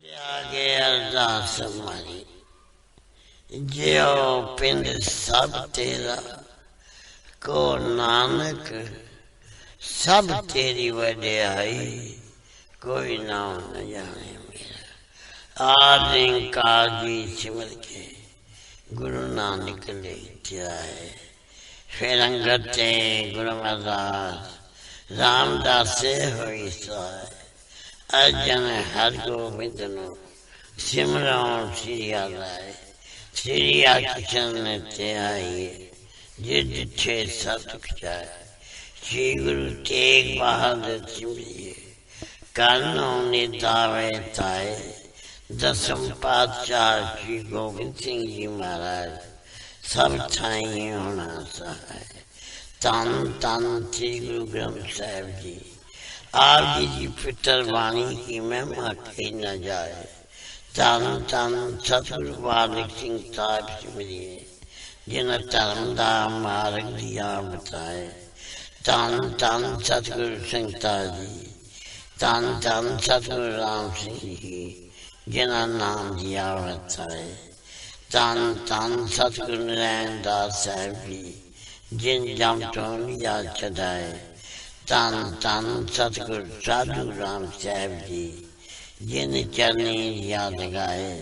आगे अरदास हमारी जो पिंड सब तेरा को नानक सब तेरी वड्याई कोई नाम न जाने मेरा। आदि काजी सिमर के गुरु नानक ले जाए फिर अंगते गुरु अरदास रामदास होई साए अजन हर गोबिंद नो सिमरन श्री आलाए श्री आकिशन ते आइए जिद छे सतुख जाए श्री गुरु तेग बहादुर सिमरिए कानों ने दावे ताए दसम पातशाह श्री गोबिंद सिंह जी महाराज सब ठाई होना सहाय तन तन श्री गुरु ग्रंथ साहिब जी आप जी पितर वाणी की महिमा कही न जाए। तन तन सतगुरु बालक सिंह साहिब सिमरिए जिन धर्म दा मार्ग दिया बताए। तन तन सतगुरु संगता जी तन तन सतगुरु राम सिंह जी जिन्हें नाम दिया बताए। तन तन सतगुरु नारायण दास साहिब जी जिन जम तो लिया चढ़ाए। तन तन सतगुरु साधु राम साहिब जी जिन चरनी याद गाए।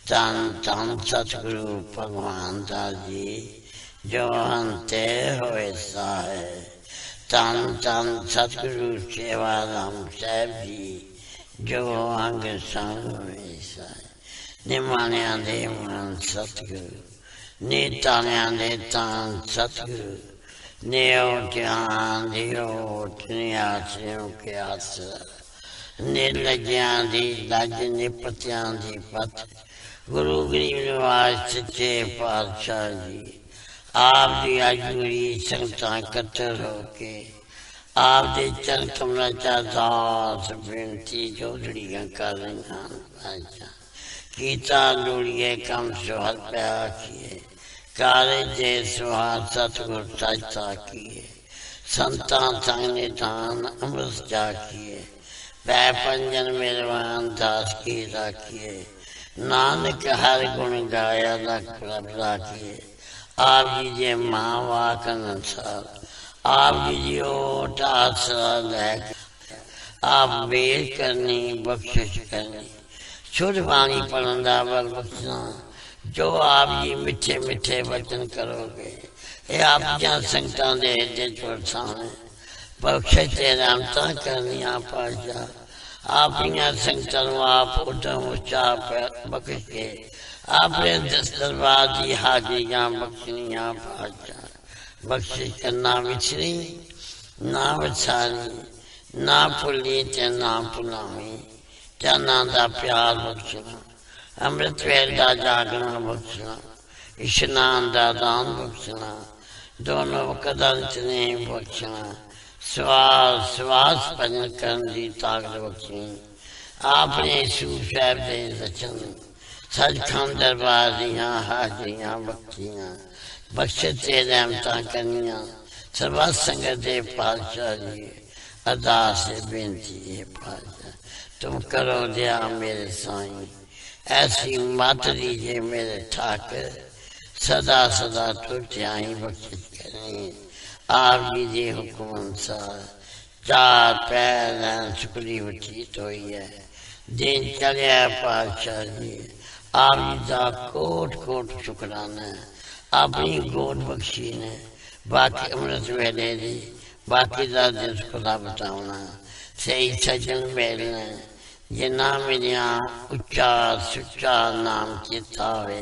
तन तन सतगुरु भगवान दास जी जो अंते होए साहे। तन तन सतगुरु सेवा राम साहिब जी जो अंग संग होए साहे। निमानिया दे मन सतगुरु नीतानिया दे तान सतगुरु नेओ ज्ञान दियो आश्रयों के आसरा निर्लज्ञा दी लज निपत्या दी पथ गुरु गरीब निवास सच्चे पातशाह जी आप दी अजूरी संगतां कट्टर होके आप दे चरण कमला चा दास बेनती जोड़ियां कर रही कीता लोड़िए कम सुहल प्या किए काले जे सुहार सतगुर सजता किए संतान संग निधान अमृत जा किए पै पंजन मेरवान दास की राखिए नानक हर गुण गाया लख प्रभ राखिए। आप जी जे माँ वाक अनुसार आप जी जी ओट आसरा लैक आप बेर करनी बख्शिश करनी शुद्ध वाणी पढ़ंदा बल बख्शना जो आप जी मिठे मिठे वचन करोगे ये आप जहाँ संगतां दे चोर सामने बख्शे तेरा रामता करनी आप आजा आप यहाँ संगतां आप उदम उच्चा बख्श के आपने दस दरबार की हाजिरियाँ बख्शनी आप आजा बख्शिश करना विछड़ी ना विछारी ना भुली ते ना भुलावी जाना दा प्यार बख्शना अमृत वेल का जागना बख्शना इशनान का दान बख्शना दोनों कदंत ने बख्शना श्वास श्वास भजन करने की ताकत बख्शनी आपने सूफ साहब के रचन सचखंड दरबार दियाँ हाजिरियाँ बख्शियाँ बख्शे ते रहमतां करनियाँ सर्वा संगत दे पातशाह जी अरदास बेनती है पातशाह तुम करो दया मेरे साईं ऐसी मत दीजिए मेरे ठाकर सदा सदा तो त्याई बख्शिश करें। आप जी के हुक्म अनुसार चार पैर सुखरी बचीत हुई है दिन चलिया पातशाह जी आप जी का कोट कोट शुकराना अपनी गोद बख्शी ने बाकी अमृत वेले दी बाकी का दिन खुदा बताना सही सजन मिलने जिन्ना मेरिया उच्चा सुच्चा नाम चेता वे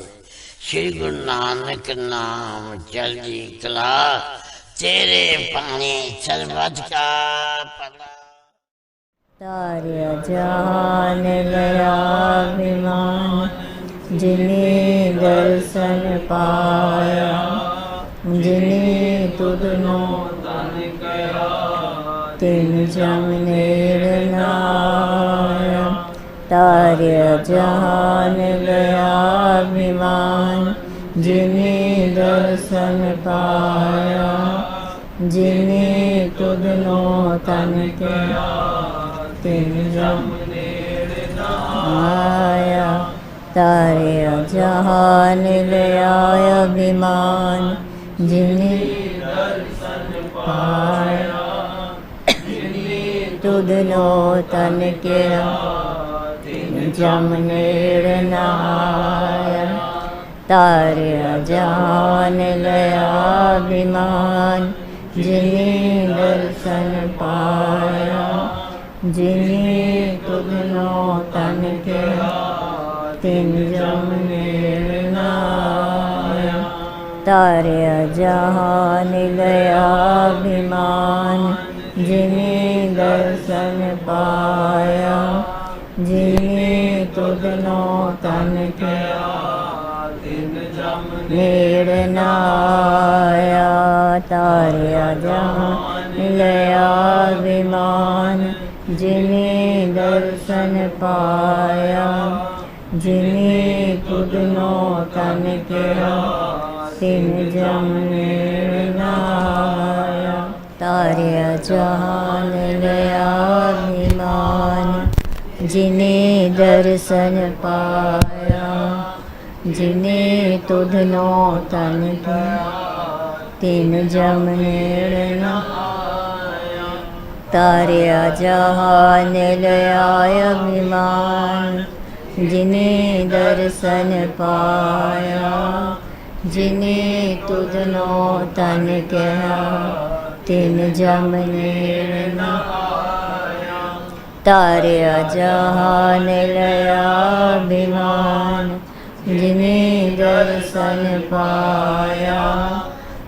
श्री गुरु नानक नाम चलदी कला तेरे पानी सरबत का पला। तार्य जान गया विमान जिन्हें दर्शन पाया जिन्हें तुदनो तन कया तिन जम निर्नाया। तार्य जान गया विमान जिन्हें दर्शन पाया जिन्हें तुदनो तन कया तिन जम निर्नाया। आया तारे जहान ले आया अभिमान जिन्हें पाया तुधनो तन के जमनेर नाया तारे जहान लया अभिमान जिन्हें दर्शन पाया जिन्हें तुधनो तन के तिन जमनेर नाया तारे जहान लया अभिमान जिन्हें दर्शन पाया जिन्हें तुधनो तन के मेर नाया तारे जहान लया अभिमान जिन्हें दर्शन पाया जिन्हें तुधनो तन के तिन जमनेर नाया तारे जहान लया अभिमान जिन्हें दर्शन पाया जिन्हें तुधनो तन के तिन जमनेर नाया तारे जहान लया अभिमान जिन्हें दर्शन पाया जिन्हें तुधनो तन के तिन जमनेर नाया तारे जहान लया अभिमान जिन्हें दर्शन पाया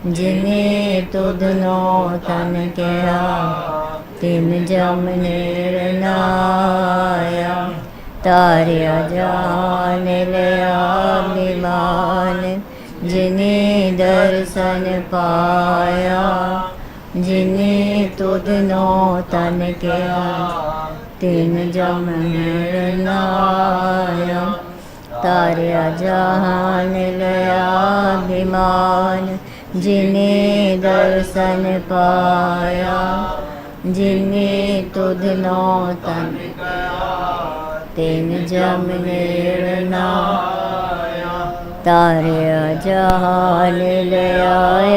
जिन्हें तुधनो तन के तिन जमनेर नाया तारे जहान लया अभिमान जिन्हें दर्शन पाया जिन्हें तुधनो तन के तिन जमनेर नाया तारे जहान लया अभिमान जिन्हें दर्शन पाया जिन्हें तुधनो तन तिन जमनेर नाया तारे जहान लया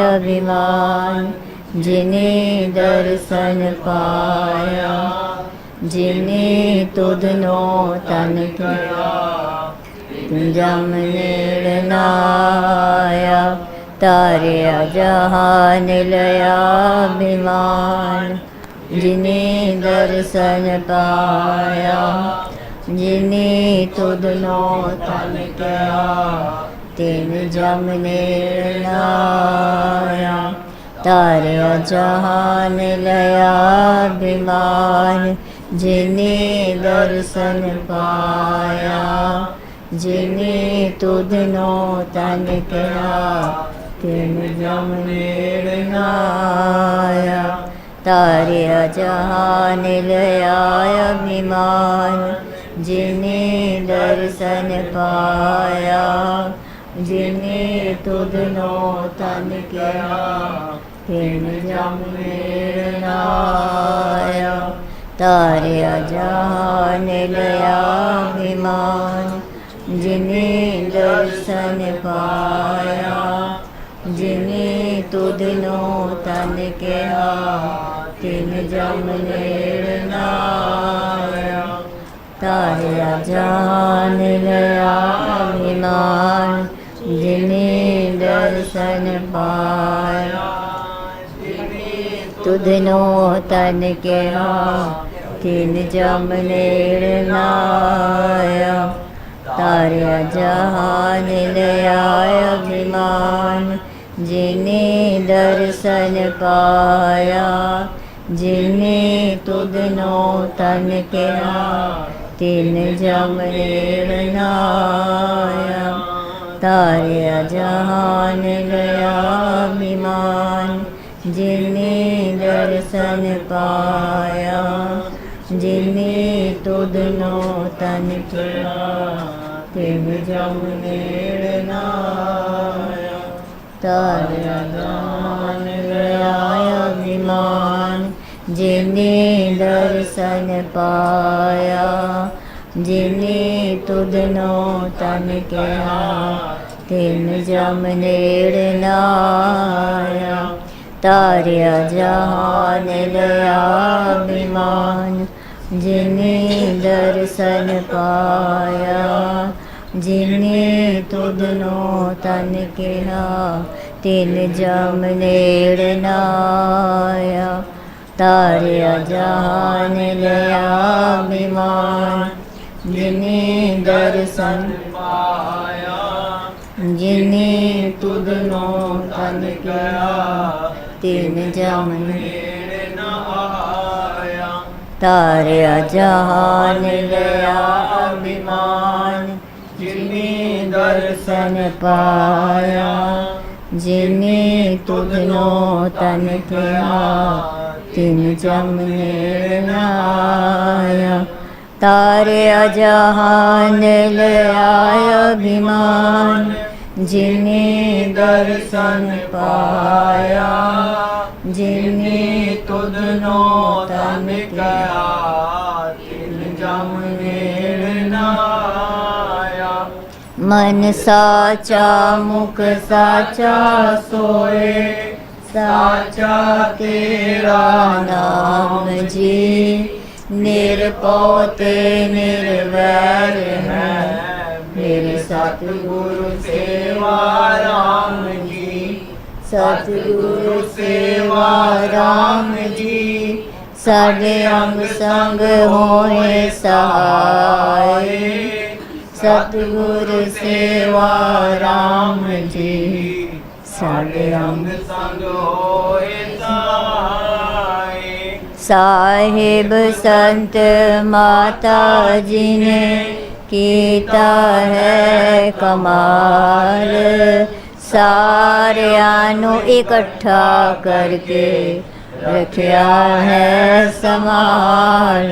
अभिमान जिन्हें दर्शन पाया जिन्हें तुधनो तन के जमनेर नाया तारे जहान लया अभिमान जिन्हें दर्शन पाया जिन्हें तुधनो तन के तिन जमनेर नाया तारे जहान लया अभिमान जिन्हें दर्शन पाया जिन्हें तुधनो तन के तिन जमनेर नाया तारे जहान लया अभिमान जिन्हें दर्शन पाया जिन्हें तुधनो तन के तिन जमनेर नाया तारे जहान लया अभिमान जिन्हें दर्शन पाया जिन्हें तुधनो तन के तिन जमनेर नाया तारे जहान लया अभिमान जिन्हें दर्शन पाया तुधनो तन के तिन जमनेर नाया तारे जहान लया अभिमान जिन्हें दर्शन पाया जिन्हें तुधनो तन के तिन जमनेर नाया तारे जहान लया अभिमान जिन्हें दर्शन पाया जिन्हें तुधनो तन के तिन जमनेर नाया तारे जहान लया अभिमान जिन्हें दर्शन पाया जिन्हें तुधनो तन कहा तिन जम नेड़ नाया तारिया जहान लया विमान जिने दर्शन पाया जिने तुधनो तन कहा तिन जम नेड़ नाया तारिया जहान लया विमान जिने दर्शन पाया जिने तुधनो तन कहा तिन जम नेड़ न आया तारिया जहान लया अभिमान जिने दर्शन पाया जिने तुधनो तन कहा तिन जम नेड़ न आया तारिया जहान लया अभिमान जिने दर्शन पाया जिने तुधनो तन कहा तिन जम नेड़ न आया मन साचा मुख साचा सोए साचा तेरा नाम जी निरपौ ते निर्वैर है मेरे सतगुरु सेवा राम जी सतगुरु सेवा राम जी साडे अंग संग होए सहाय सतगुरु सेवा राम जी साडे अंग संग होए सहाय साहिब संत माता जी ने कीता है कमाल सारियां इकट्ठा करके रखिया है संभाल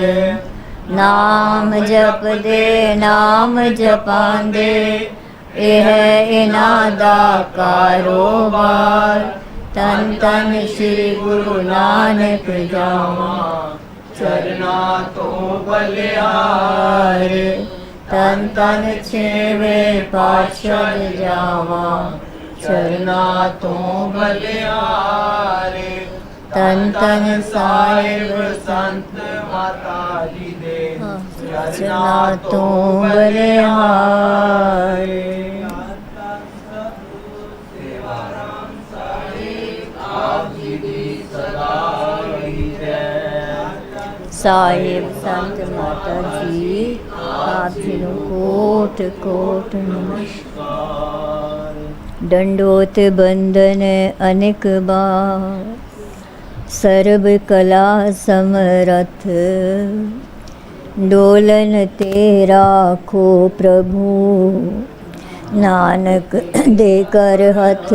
नाम जप दे नाम जपांदे यह इन्हां दा कारोबार तन तन श्री गुरु नानक जावा चरना तो बलिहार तन तन छेवें पातशाह जावा चरना तो बलिहार तन तन साहिब संत माता जी दे चरना तो बलिहार साहिब संत माता जी आप जी नूं कोट कोट नमस्कार दंडोत बंदन अनेक बार सर्व कला समरथ डोलन तेरा खो प्रभु नानक दे कर हथ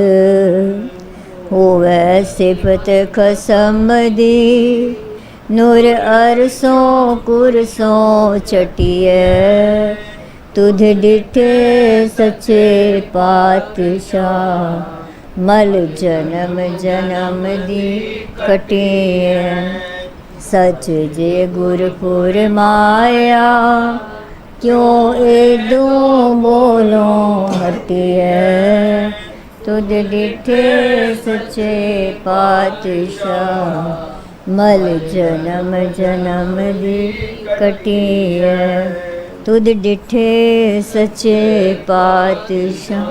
होवे सिफत खसम दी नूर अरसों कुरसों चटिए तुध डिठे सच्चे पातशाह मल जन्म जन्म दी कटिए सच जे गुरपुर माया क्यों एदो बोलो हटिए तुध डिठे सच्चे पातशाह मल जन्म जन्म दी कटिए तुद डिठे सच्चे पातशाह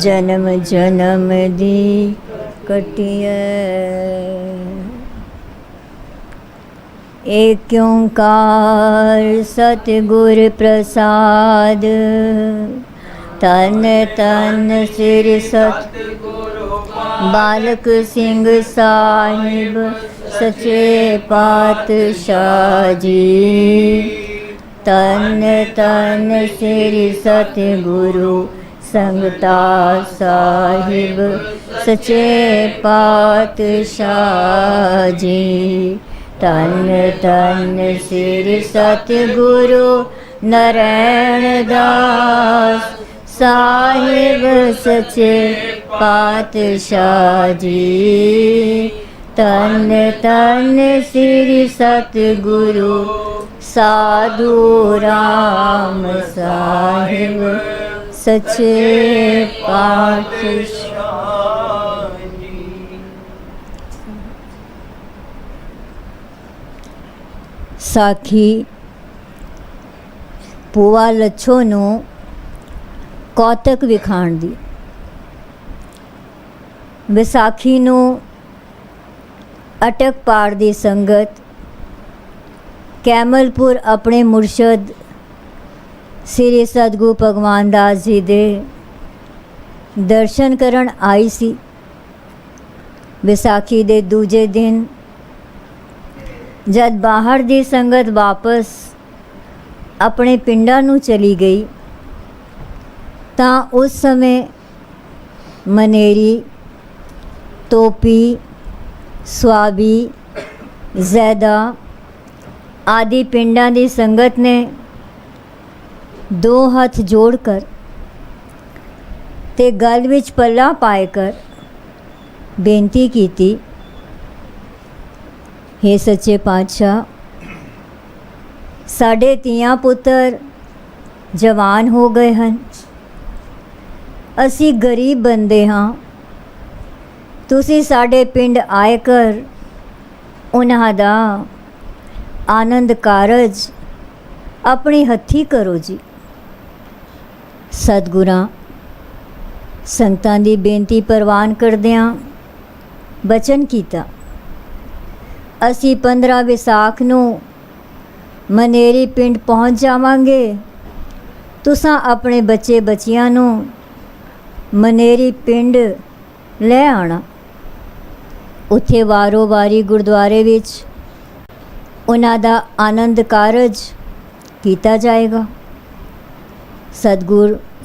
जन्म जन्म दी कटिए एक ओंकार सतगुर प्रसाद तन तन सिर सतगुरु बालक सिंह साहिब सच्चे पातशाह जी तन तन श्री सतगुरु संगता साहिब सच्चे पातशाह जी तन तन श्री सतगुरु नारायण दास साहिब सच्चे पातशाह जी तन तन श्री सतगुरु साधु राम साहिब सच्चे पातशाह जी। ਸਾਖੀ ਭੂਆ ਲੱਛੋ ਨੂੰ ਕੌਤਕ ਵਿਖਾਣ ਦੀ। ਵਿਸਾਖੀ ਨੂੰ ਅਟਕ ਪਾੜ ਦੀ ਸੰਗਤ ਕੈਮਲਪੁਰ ਆਪਣੇ ਮੁਰਸ਼ਦ ਸ੍ਰੀ ਸਤਿਗੁਰੂ ਭਗਵਾਨ ਦਾਸ ਜੀ ਦੇ ਦਰਸ਼ਨ ਕਰਨ ਆਈ ਸੀ। ਵਿਸਾਖੀ ਦੇ ਦੂਜੇ ਦਿਨ जब बाहर दी संगत वापस अपने पिंडा नू चली गई तां उस समय मनेरी, तोपी, स्वाबी, जैदा आदि पिंडा दी संगत ने दो हथ जोड़कर ते गल विच पल्ला पाएकर बेनती कीती, हे सच्चे पातशाह, साढ़े तियां पुत्र जवान हो गए हैं, असी गरीब बंदे हाँ, तुसी साढ़े पिंड आए कर उन्हां दा आनंद कारज अपनी हथी करो जी। सतगुरां संगतां दी बेनती परवान करदियां बचन कीता, ਅਸੀਂ 15 ਵਿਸਾਖ ਨੂੰ ਮਨੇਰੀ ਪਿੰਡ ਪਹੁੰਚ ਜਾਵਾਂਗੇ। ਤੁਸਾਂ ਆਪਣੇ ਬੱਚੇ ਬੱਚੀਆਂ ਨੂੰ ਮਨੇਰੀ ਪਿੰਡ ਲੈ ਆਣਾ। ਉੱਥੇ ਵਾਰੋ ਵਾਰੀ ਗੁਰਦੁਆਰੇ ਵਿੱਚ ਉਹਨਾਂ ਦਾ ਆਨੰਦ ਕਾਰਜ ਕੀਤਾ ਜਾਏਗਾ।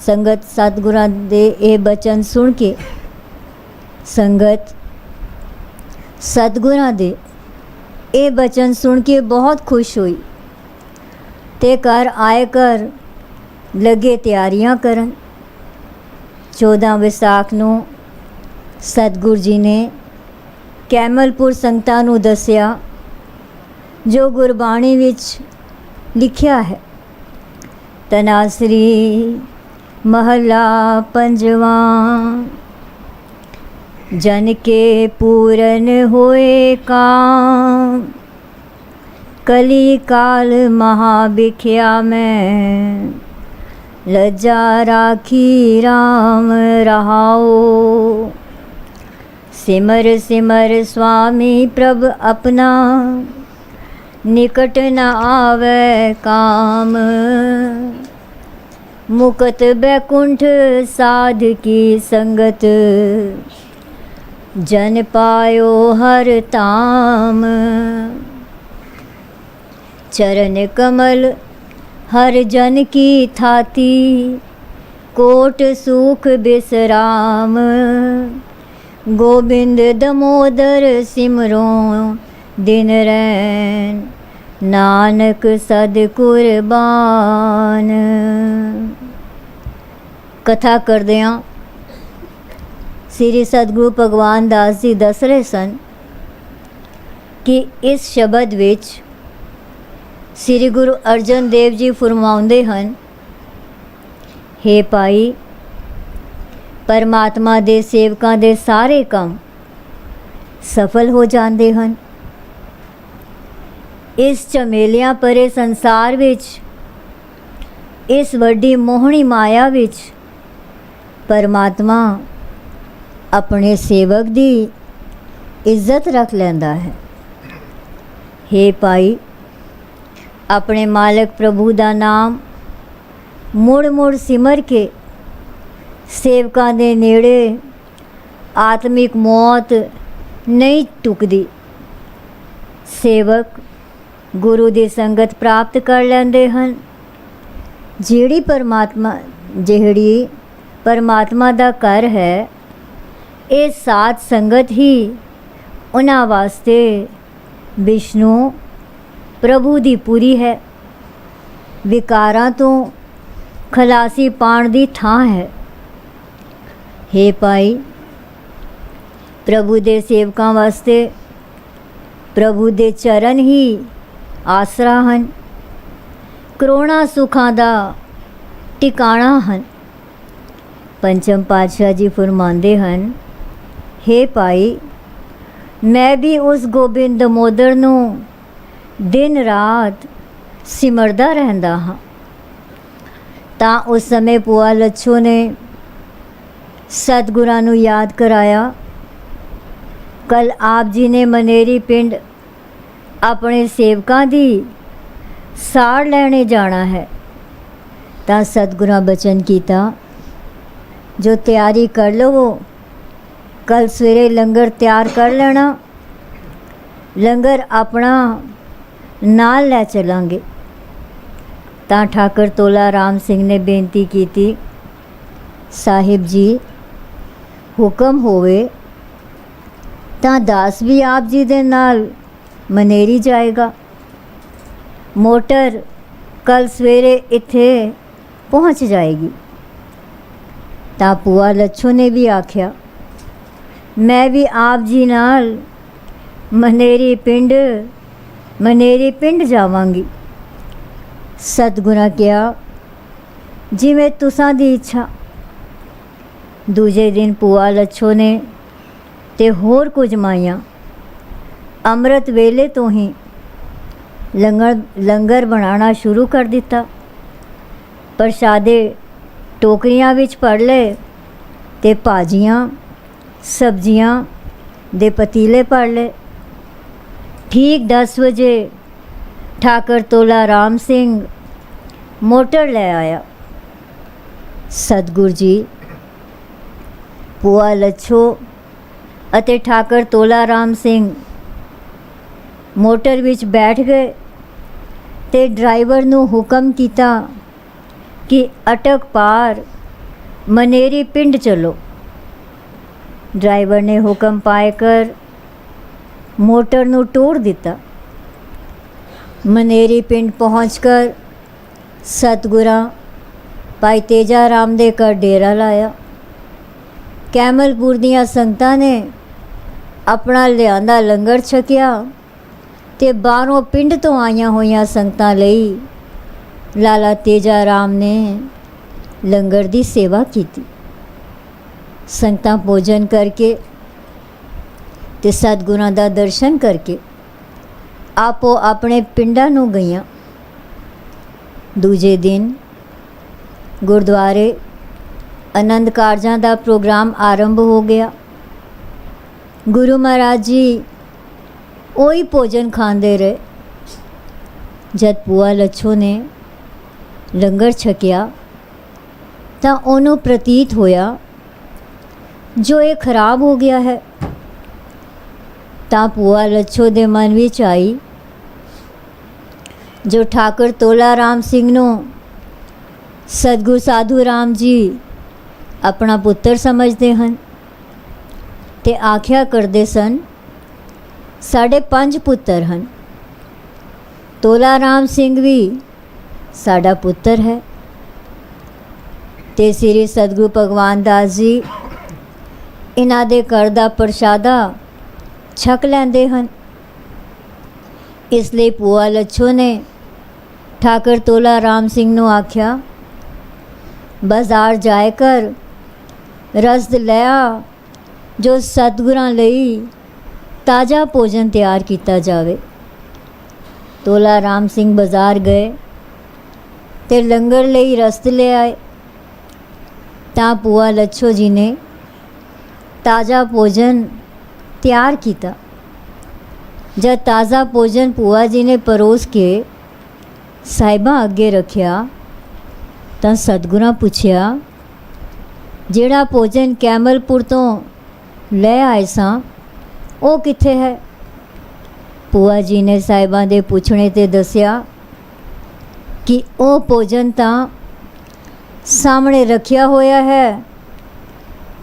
ਸੰਗਤ ਸਤਿਗੁਰਾਂ ਦੇ ਇਹ ਬਚਨ ਸੁਣ ਕੇ ਸੰਗਤ ਸਤਿਗੁਰਾਂ ਦੇ ਇਹ ਬਚਨ ਸੁਣ ਕੇ ਬਹੁਤ ਖੁਸ਼ ਹੋਈ ਤੇ ਘਰ ਆਏ ਕਰ ਲੱਗੇ ਤਿਆਰੀਆਂ ਕਰਨ। 14 ਵਿਸਾਖ ਨੂੰ ਸਤਿਗੁਰੂ ਜੀ ਨੇ ਕੈਮਲਪੁਰ ਸੰਗਤਾਂ ਨੂੰ ਦੱਸਿਆ ਜੋ ਗੁਰਬਾਣੀ ਵਿੱਚ ਲਿਖਿਆ ਹੈ। ਤਨਾਸਰੀ ਮਹੱਲਾ ਪੰਜਵਾਂ। जन के पूरन होए काम, कली काल महाबिख्या में, लज्जा राखी राम रहाओ। सिमर सिमर स्वामी प्रभ अपना, निकट न आवे काम। मुकत बैकुंठ साध की संगत, जन पायो हर ताम। चरण कमल हर जन की थाती, कोट सुख बिसराम। गोबिंद दमोदर सिमरो दिन रैन, नानक सद कुर्बान। कथा करदियां श्री सतगुरु भगवान दास जी दस रहे सन कि इस शब्द विच श्री गुरु अर्जन देव जी फरमाउंदे हन, हे भाई, परमात्मा दे सेवकां दे सारे काम सफल हो जाते हैं। इस झमेलियां भरे संसार विच, इस वड्डी मोहनी माया विच परमात्मा अपने सेवक दी इज्जत रख लैंदा है। हे भाई, अपने मालक प्रभु दा नाम मुड़ मुड़ सिमर के सेवकां दे नेड़े आत्मिक मौत नहीं टुकदी। सेवक गुरु दी संगत प्राप्त कर लैंदे हन। ਜਿਹੜੀ परमात्मा दा घर है, ਇਹ ਸਾਧ ਸੰਗਤ ਹੀ ਉਹਨਾਂ ਵਾਸਤੇ ਵਿਸ਼ਨੂੰ ਪ੍ਰਭੂ ਦੀ ਪੂਰੀ ਹੈ। ਵਿਕਾਰਾਂ ਤੋਂ ਖਲਾਸੀ ਪਾਉਣ ਦੀ ਥਾਂ ਹੈ। हे ਭਾਈ, ਪ੍ਰਭੂ ਦੇ ਸੇਵਕਾਂ ਵਾਸਤੇ ਪ੍ਰਭੂ ਦੇ ਚਰਨ ਹੀ ਆਸਰਾ ਹਨ। ਕਰੋੜਾਂ ਸੁੱਖਾਂ ਦਾ ਟਿਕਾਣਾ ਹਨ। ਪੰਚਮ ਪਾਤਸ਼ਾਹ ਜੀ ਫਰਮਾਉਂਦੇ ਹਨ, ਹੇ ਭਾਈ, ਮੈਂ ਵੀ ਉਸ ਗੋਬਿੰਦ ਦਮੋਦਰ ਨੂੰ ਦਿਨ ਰਾਤ ਸਿਮਰਦਾ ਰਹਿੰਦਾ ਹਾਂ। ਤਾਂ ਉਸ ਸਮੇਂ ਭੂਆ ਲੱਛੋ ਨੇ ਸਤਿਗੁਰਾਂ ਨੂੰ ਯਾਦ ਕਰਾਇਆ, ਕੱਲ ਆਪ ਜੀ ਨੇ ਮਨੇਰੀ ਪਿੰਡ ਆਪਣੇ ਸੇਵਕਾਂ ਦੀ ਸਾੜ ਲੈਣੇ ਜਾਣਾ ਹੈ। ਤਾਂ ਸਤਿਗੁਰਾਂ ਬਚਨ ਕੀਤਾ, ਜੋ ਤਿਆਰੀ ਕਰ ਲਵੋ, ਕੱਲ ਸਵੇਰੇ ਲੰਗਰ ਤਿਆਰ ਕਰ ਲੈਣਾ, ਲੰਗਰ ਆਪਣਾ ਨਾਲ ਲੈ ਚੱਲਾਂਗੇ। ਤਾਂ ਠਾਕੁਰ ਤੋਲਾ ਰਾਮ ਸਿੰਘ ਨੇ ਬੇਨਤੀ ਕੀਤੀ, ਸਾਹਿਬ ਜੀ ਹੁਕਮ ਹੋਵੇ ਤਾਂ ਦਾਸ ਵੀ ਆਪ ਜੀ ਦੇ ਨਾਲ ਮਨੇਰੀ ਜਾਏਗਾ। ਮੋਟਰ ਕੱਲ ਸਵੇਰੇ ਇੱਥੇ ਪਹੁੰਚ ਜਾਏਗੀ। ਤਾਂ ਭੂਆ ਲੱਛੋ ਨੇ ਵੀ ਆਖਿਆ, ਮੈਂ ਵੀ ਆਪ ਜੀ ਨਾਲ ਮਨੇਰੀ ਪਿੰਡ ਜਾਵਾਂਗੀ। ਸਤਿਗੁਰਾਂ ਕਿਹਾ, ਜਿਵੇਂ ਤੁਸਾਂ ਦੀ ਇੱਛਾ। ਦੂਜੇ ਦਿਨ ਭੂਆ ਲੱਛੋ ਨੇ ਤੇ ਹੋਰ ਕੁਝ ਮਾਈਆਂ ਅੰਮ੍ਰਿਤ ਵੇਲੇ ਤੋਂ ਹੀ ਲੰਗਰ ਬਣਾਉਣਾ ਸ਼ੁਰੂ ਕਰ ਦਿੱਤਾ। ਪ੍ਰਸ਼ਾਦੇ ਟੋਕਰੀਆਂ ਵਿੱਚ ਭਰ ਲਏ ਤੇ ਭਾਜੀਆਂ ਸਬਜ਼ੀਆਂ ਦੇ ਪਤੀਲੇ ਭਰ ਲਏ। ਠੀਕ 10 ਵਜੇ ਠਾਕੁਰ ਤੋਲਾ ਰਾਮ ਸਿੰਘ ਮੋਟਰ ਲੈ ਆਇਆ। ਸਤਿਗੁਰ ਜੀ ਭੂਆ ਲੱਛੋ ਅਤੇ ਠਾਕੁਰ ਤੋਲਾ ਰਾਮ ਸਿੰਘ ਮੋਟਰ ਵਿੱਚ ਬੈਠ ਗਏ ਤੇ ਡਰਾਈਵਰ ਨੂੰ ਹੁਕਮ ਕੀਤਾ ਕਿ ਅਟਕ ਪਾਰ ਮਨੇਰੀ ਪਿੰਡ ਚਲੋ। ਡਰਾਈਵਰ ਨੇ ਹੁਕਮ ਪਾਏ ਕਰ ਮੋਟਰ ਨੂੰ ਤੋੜ ਦਿੱਤਾ। ਮਨੇਰੀ ਪਿੰਡ ਪਹੁੰਚ ਕਰ ਸਤਿਗੁਰਾਂ ਭਾਈ ਤੇਜਾ ਰਾਮ ਦੇ ਘਰ ਡੇਰਾ ਲਾਇਆ। ਕੈਮਲਪੁਰ ਦੀਆਂ ਸੰਗਤਾਂ ਨੇ ਆਪਣਾ ਲਿਆਂਦਾ ਲੰਗਰ ਛਕਿਆ ਤੇ ਬਾਹਰੋਂ ਪਿੰਡ ਤੋਂ ਆਈਆਂ ਹੋਈਆਂ ਸੰਗਤਾਂ ਲਈ ਲਾਲਾ ਤੇਜਾ ਰਾਮ ਨੇ ਲੰਗਰ ਦੀ ਸੇਵਾ ਕੀਤੀ। ਸੰਗਤਾਂ ਭੋਜਨ ਕਰਕੇ ਤੇ ਸਤਿਗੁਰਾਂ ਦਾ ਦਰਸ਼ਨ ਕਰਕੇ ਆਪੋ ਆਪਣੇ ਪਿੰਡਾਂ ਨੂੰ ਗਈਆਂ। ਦੂਜੇ ਦਿਨ ਗੁਰਦੁਆਰੇ ਆਨੰਦ ਕਾਰਜਾਂ ਦਾ ਪ੍ਰੋਗਰਾਮ ਆਰੰਭ ਹੋ ਗਿਆ। ਗੁਰੂ ਮਹਾਰਾਜ ਜੀ ਉਹੀ ਭੋਜਨ ਖਾਂਦੇ ਰਹੇ। ਜਦ ਭੂਆ ਲੱਛੋ ਨੇ ਲੰਗਰ ਛਕਿਆ ਤਾਂ ਉਹਨੂੰ ਪ੍ਰਤੀਤ ਹੋਇਆ ਜੋ ਇਹ ਖਰਾਬ ਹੋ ਗਿਆ ਹੈ। ਤਾਂ ਭੂਆ ਲੱਛੋ ਦੇ ਮਨ ਵਿੱਚ ਆਈ, ਜੋ ਠਾਕੁਰ ਤੋਲਾ ਰਾਮ ਸਿੰਘ ਨੂੰ ਸਤਿਗੁਰ ਸਾਧੂ ਰਾਮ ਜੀ ਆਪਣਾ ਪੁੱਤਰ ਸਮਝਦੇ ਹਨ ਤੇ ਆਖਿਆ ਕਰਦੇ ਸਨ, ਸਾਡੇ 5 ਪੁੱਤਰ ਹਨ, ਤੋਲਾ ਰਾਮ ਸਿੰਘ ਵੀ ਸਾਡਾ ਪੁੱਤਰ ਹੈ। ਤੇ ਸ੍ਰੀ ਸਤਿਗੁਰੂ ਭਗਵਾਨ ਦਾਸ ਜੀ ਇਹਨਾਂ ਦੇ ਘਰ ਦਾ ਪ੍ਰਸ਼ਾਦਾ ਛਕ ਲੈਂਦੇ ਹਨ। ਇਸ ਲਈ ਭੂਆ ਲੱਛੋ ਨੇ ਠਾਕੁਰ ਤੋਲਾ ਰਾਮ ਸਿੰਘ ਨੂੰ ਆਖਿਆ, ਬਾਜ਼ਾਰ ਜਾਏ ਕਰ ਰਸਦ ਲੈ ਆ, ਜੋ ਸਤਿਗੁਰਾਂ ਲਈ ਤਾਜ਼ਾ ਭੋਜਨ ਤਿਆਰ ਕੀਤਾ ਜਾਵੇ। ਤੋਲਾ ਰਾਮ ਸਿੰਘ ਬਾਜ਼ਾਰ ਗਏ ਤੇ ਲੰਗਰ ਲਈ ਰਸਦ ਲੈ ਆਏ। ਤਾਂ ਭੂਆ ਲੱਛੋ ਜੀ ਨੇ ਤਾਜ਼ਾ ਭੋਜਨ ਤਿਆਰ ਕੀਤਾ। ਜਦ ਤਾਜ਼ਾ ਭੋਜਨ ਭੂਆ ਜੀ ਨੇ ਪਰੋਸ ਕੇ ਸਾਹਿਬਾਂ ਅੱਗੇ ਰੱਖਿਆ ਤਾਂ ਸਤਿਗੁਰਾਂ ਪੁੱਛਿਆ, ਜਿਹੜਾ ਭੋਜਨ ਕੈਮਲਪੁਰ ਤੋਂ ਲੈ ਆਏ ਸਾਂ ਉਹ ਕਿੱਥੇ ਹੈ? ਭੂਆ ਜੀ ਨੇ ਸਾਹਿਬਾਂ ਦੇ ਪੁੱਛਣੇ ਤੇ ਦੱਸਿਆ ਕਿ ਉਹ ਭੋਜਨ ਤਾਂ ਸਾਹਮਣੇ ਰੱਖਿਆ ਹੋਇਆ ਹੈ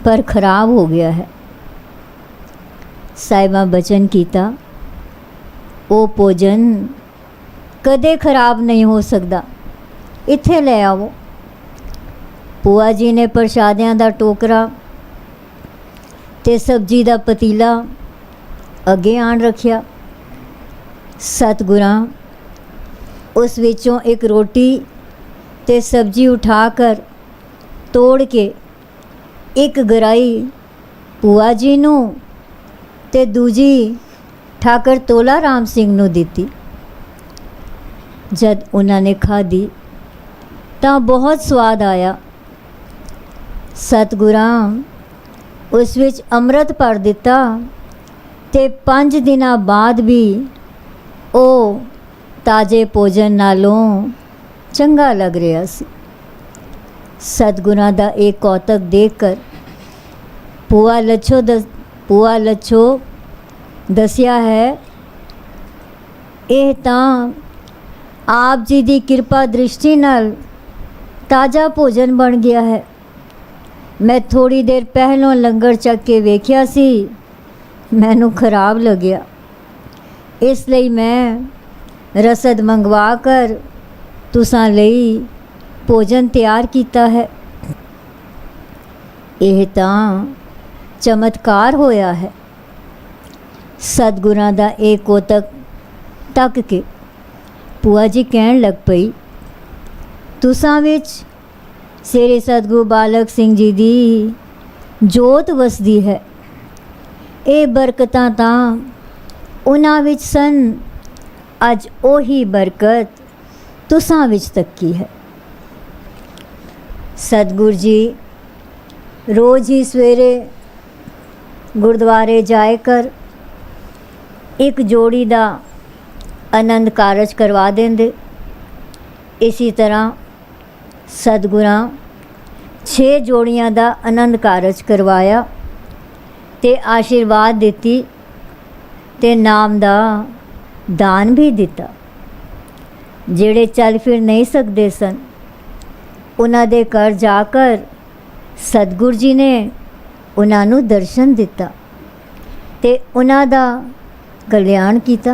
ਪਰ ਖਰਾਬ ਹੋ ਗਿਆ ਹੈ। ਸਾਹਿਬਾਂ ਬਚਨ ਕੀਤਾ, ਉਹ ਭੋਜਨ ਕਦੇ ਖਰਾਬ ਨਹੀਂ ਹੋ ਸਕਦਾ, ਇੱਥੇ ਲੈ ਆਵੋ। ਭੂਆ ਜੀ ਨੇ ਪ੍ਰਸ਼ਾਦਿਆਂ ਦਾ ਟੋਕਰਾ ਤੇ ਸਬਜ਼ੀ ਦਾ ਪਤੀਲਾ ਅੱਗੇ ਆਣ ਰੱਖਿਆ। ਸਤਿਗੁਰਾਂ उस विचों एक रोटी ते सब्जी उठाकर तोड़ के एक गराई ਭੂਆ जी नूं ते दूजी ठाकर तोला राम सिंह नूं दित्ती। जद उन्होंने खाधी ਤਾਂ बहुत स्वाद आया। सतगुरां उस विच अमृत भर दिता ते 5 दिनां बाद भी ਉਹ ताजे भोजन नालों चंगा लग रहा सी। सतगुरां दा एक कौतक देख कर ਭੂਆ ਲੱਛੋ दसिया है, ਇਹ ਤਾਂ आप जी की कृपा दृष्टि नाल ताज़ा भोजन बन गया है। मैं थोड़ी देर पहलों लंगर चक के वेख्या सी, मैनू खराब लग्या, इसलिए मैं रसद मंगवा कर तुसां लई भोजन तैयार किया है। यह तां चमत्कार होया है। सतगुरां दा एक कोतक तक के ਭੂਆ जी कहन लग पई, तुसां विच श्री सतगुरु बालक सिंह जी दी जोत वसदी है। ये बरकतां तां उन्हां विच सन, अज ओही बरकत तुसां विच तक्की है। सतगुरु जी रोज़ ही सवेरे गुरुद्वारे जाए कर एक जोड़ी दा आनंद कारज करवा देंदे। इसी तरह सतगुरां 6 जोड़ियां दा आनंद कारज करवाया ते आशीर्वाद दिती ते नाम दा दान भी दिता। जेड़े चल फिर नहीं सकते सन, उन्हां दे घर जाकर सतगुरु जी ने उन्हां नूं दर्शन दिता ते उन्हां दा कल्याण किया।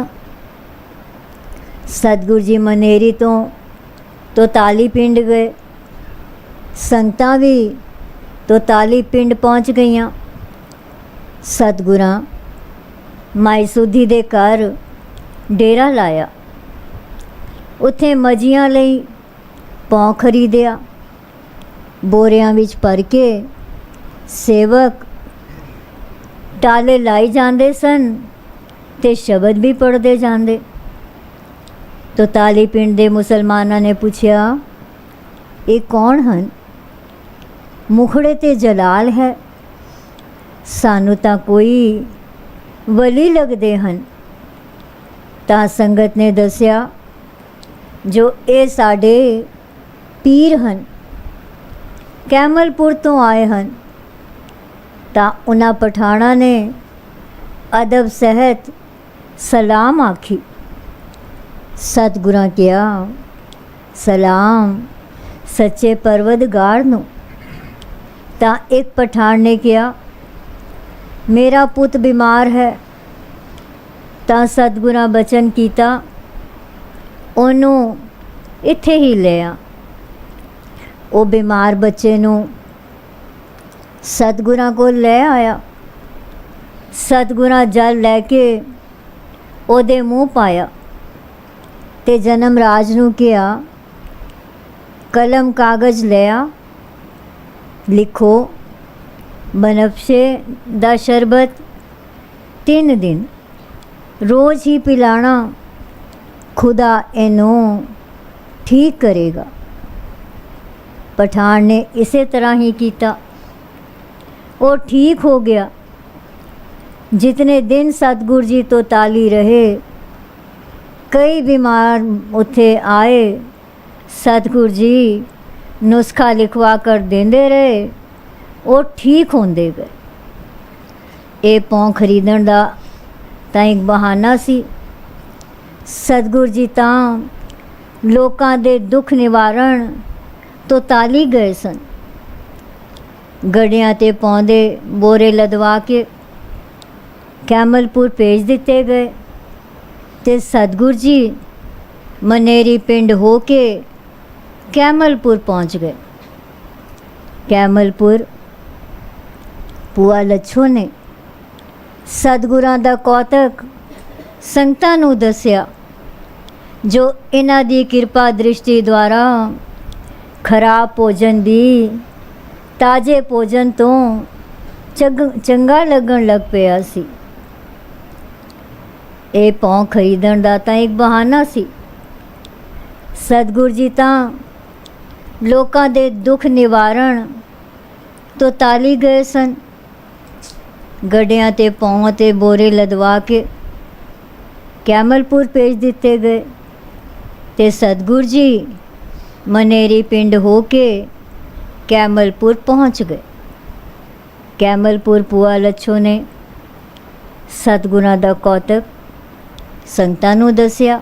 सतगुरु जी मनेरी तो ताली पिंड गए, संगतां भी तो ताली पिंड पहुँच गईयां। सतगुरां माई सुधी दे घर डेरा लाया, उत्थे मजियां लई पौ खरीदिया। बोरियां विच भर के सेवक टाले लाई जाते सन ते शब्द भी पढ़ते जाते। तो ताली पिंड दे मुसलमाना ने पूछया, ये कौन हन? मुखड़े ते जलाल है, सानू तां कोई वली लगदे हन। तां संगत ने दसिया, जो ये साडे पीर हन, कैमलपुर तो आए हन। तां उन्हां पठाणा ने अदब सहित सलाम आखी। सतगुरां किया, सलाम सच्चे परवदगार नूं। तां एक पठान ने किया, मेरा पुत बीमार है। तां सतगुरां बचन कीता, ओनू इत्थे ही ले आ। वो बीमार बच्चे नूं सतगुरां को ले आया। सतगुरां जल लैके ओदे मूँह पाया ते जन्म राज नूं किया, कलम कागज ले आ, लिखो बनफशे दा शरबत 3 दिन रोज़ ही पिलाना, खुदा इनू ठीक करेगा। पठान ने इसे तरह ही किया, वो ठीक हो गया। जितने दिन सतगुरु जी तो ताली रहे, कई बीमार उत्थे आए, सतगुरु जी नुस्खा लिखवा कर देंदे रहे, वो ठीक होंदे गए। ये पौ खरीदण दा तां एक बहाना सी। सतगुरु जी तां लोकां दे दुख निवारण तो ताली गए सन। गड्डियां ते पौंदे बोरे लदवा के कैमलपुर भेज दिते गए ते सतगुरु जी मनेरी पिंड हो के कैमलपुर पहुँच गए। कैमलपुर ਭੂਆ ਲੱਛੋ ਨੇ सतगुरां दा कौतक संगतां नूं दसिया। जो इन्हां दी किरपा दृष्टि द्वारा खराब भोजन भी ताजे भोजन तो चंगा लगन लग पिया सी। ਇਹ ਪੌਂ ਖਰੀਦਣ ਦਾ ਤਾਂ ਇੱਕ ਬਹਾਨਾ ਸੀ। ਸਤਿਗੁਰੂ ਜੀ ਤਾਂ ਲੋਕਾਂ ਦੇ ਦੁੱਖ ਨਿਵਾਰਨ ਤੋਂ ਤਾਲੀ ਗਏ ਸਨ। ਗੱਡਿਆਂ ਤੇ ਪੌਂ ਤੇ ਬੋਰੇ ਲਦਵਾ ਕੇ ਕੈਮਲਪੁਰ ਭੇਜ ਦਿੱਤੇ ਗਏ ਤੇ ਸਤਿਗੁਰੂ ਜੀ ਮਨੇਰੀ ਪਿੰਡ ਹੋ ਕੇ ਕੈਮਲਪੁਰ ਪਹੁੰਚ ਗਏ। ਕੈਮਲਪੁਰ ਭੂਆ ਲੱਛੋ ਨੇ ਸਤਿਗੁਰਾਂ ਦਾ ਕੌਤਕ ਸੰਗਤਾਂ ਨੂੰ ਦੱਸਿਆ,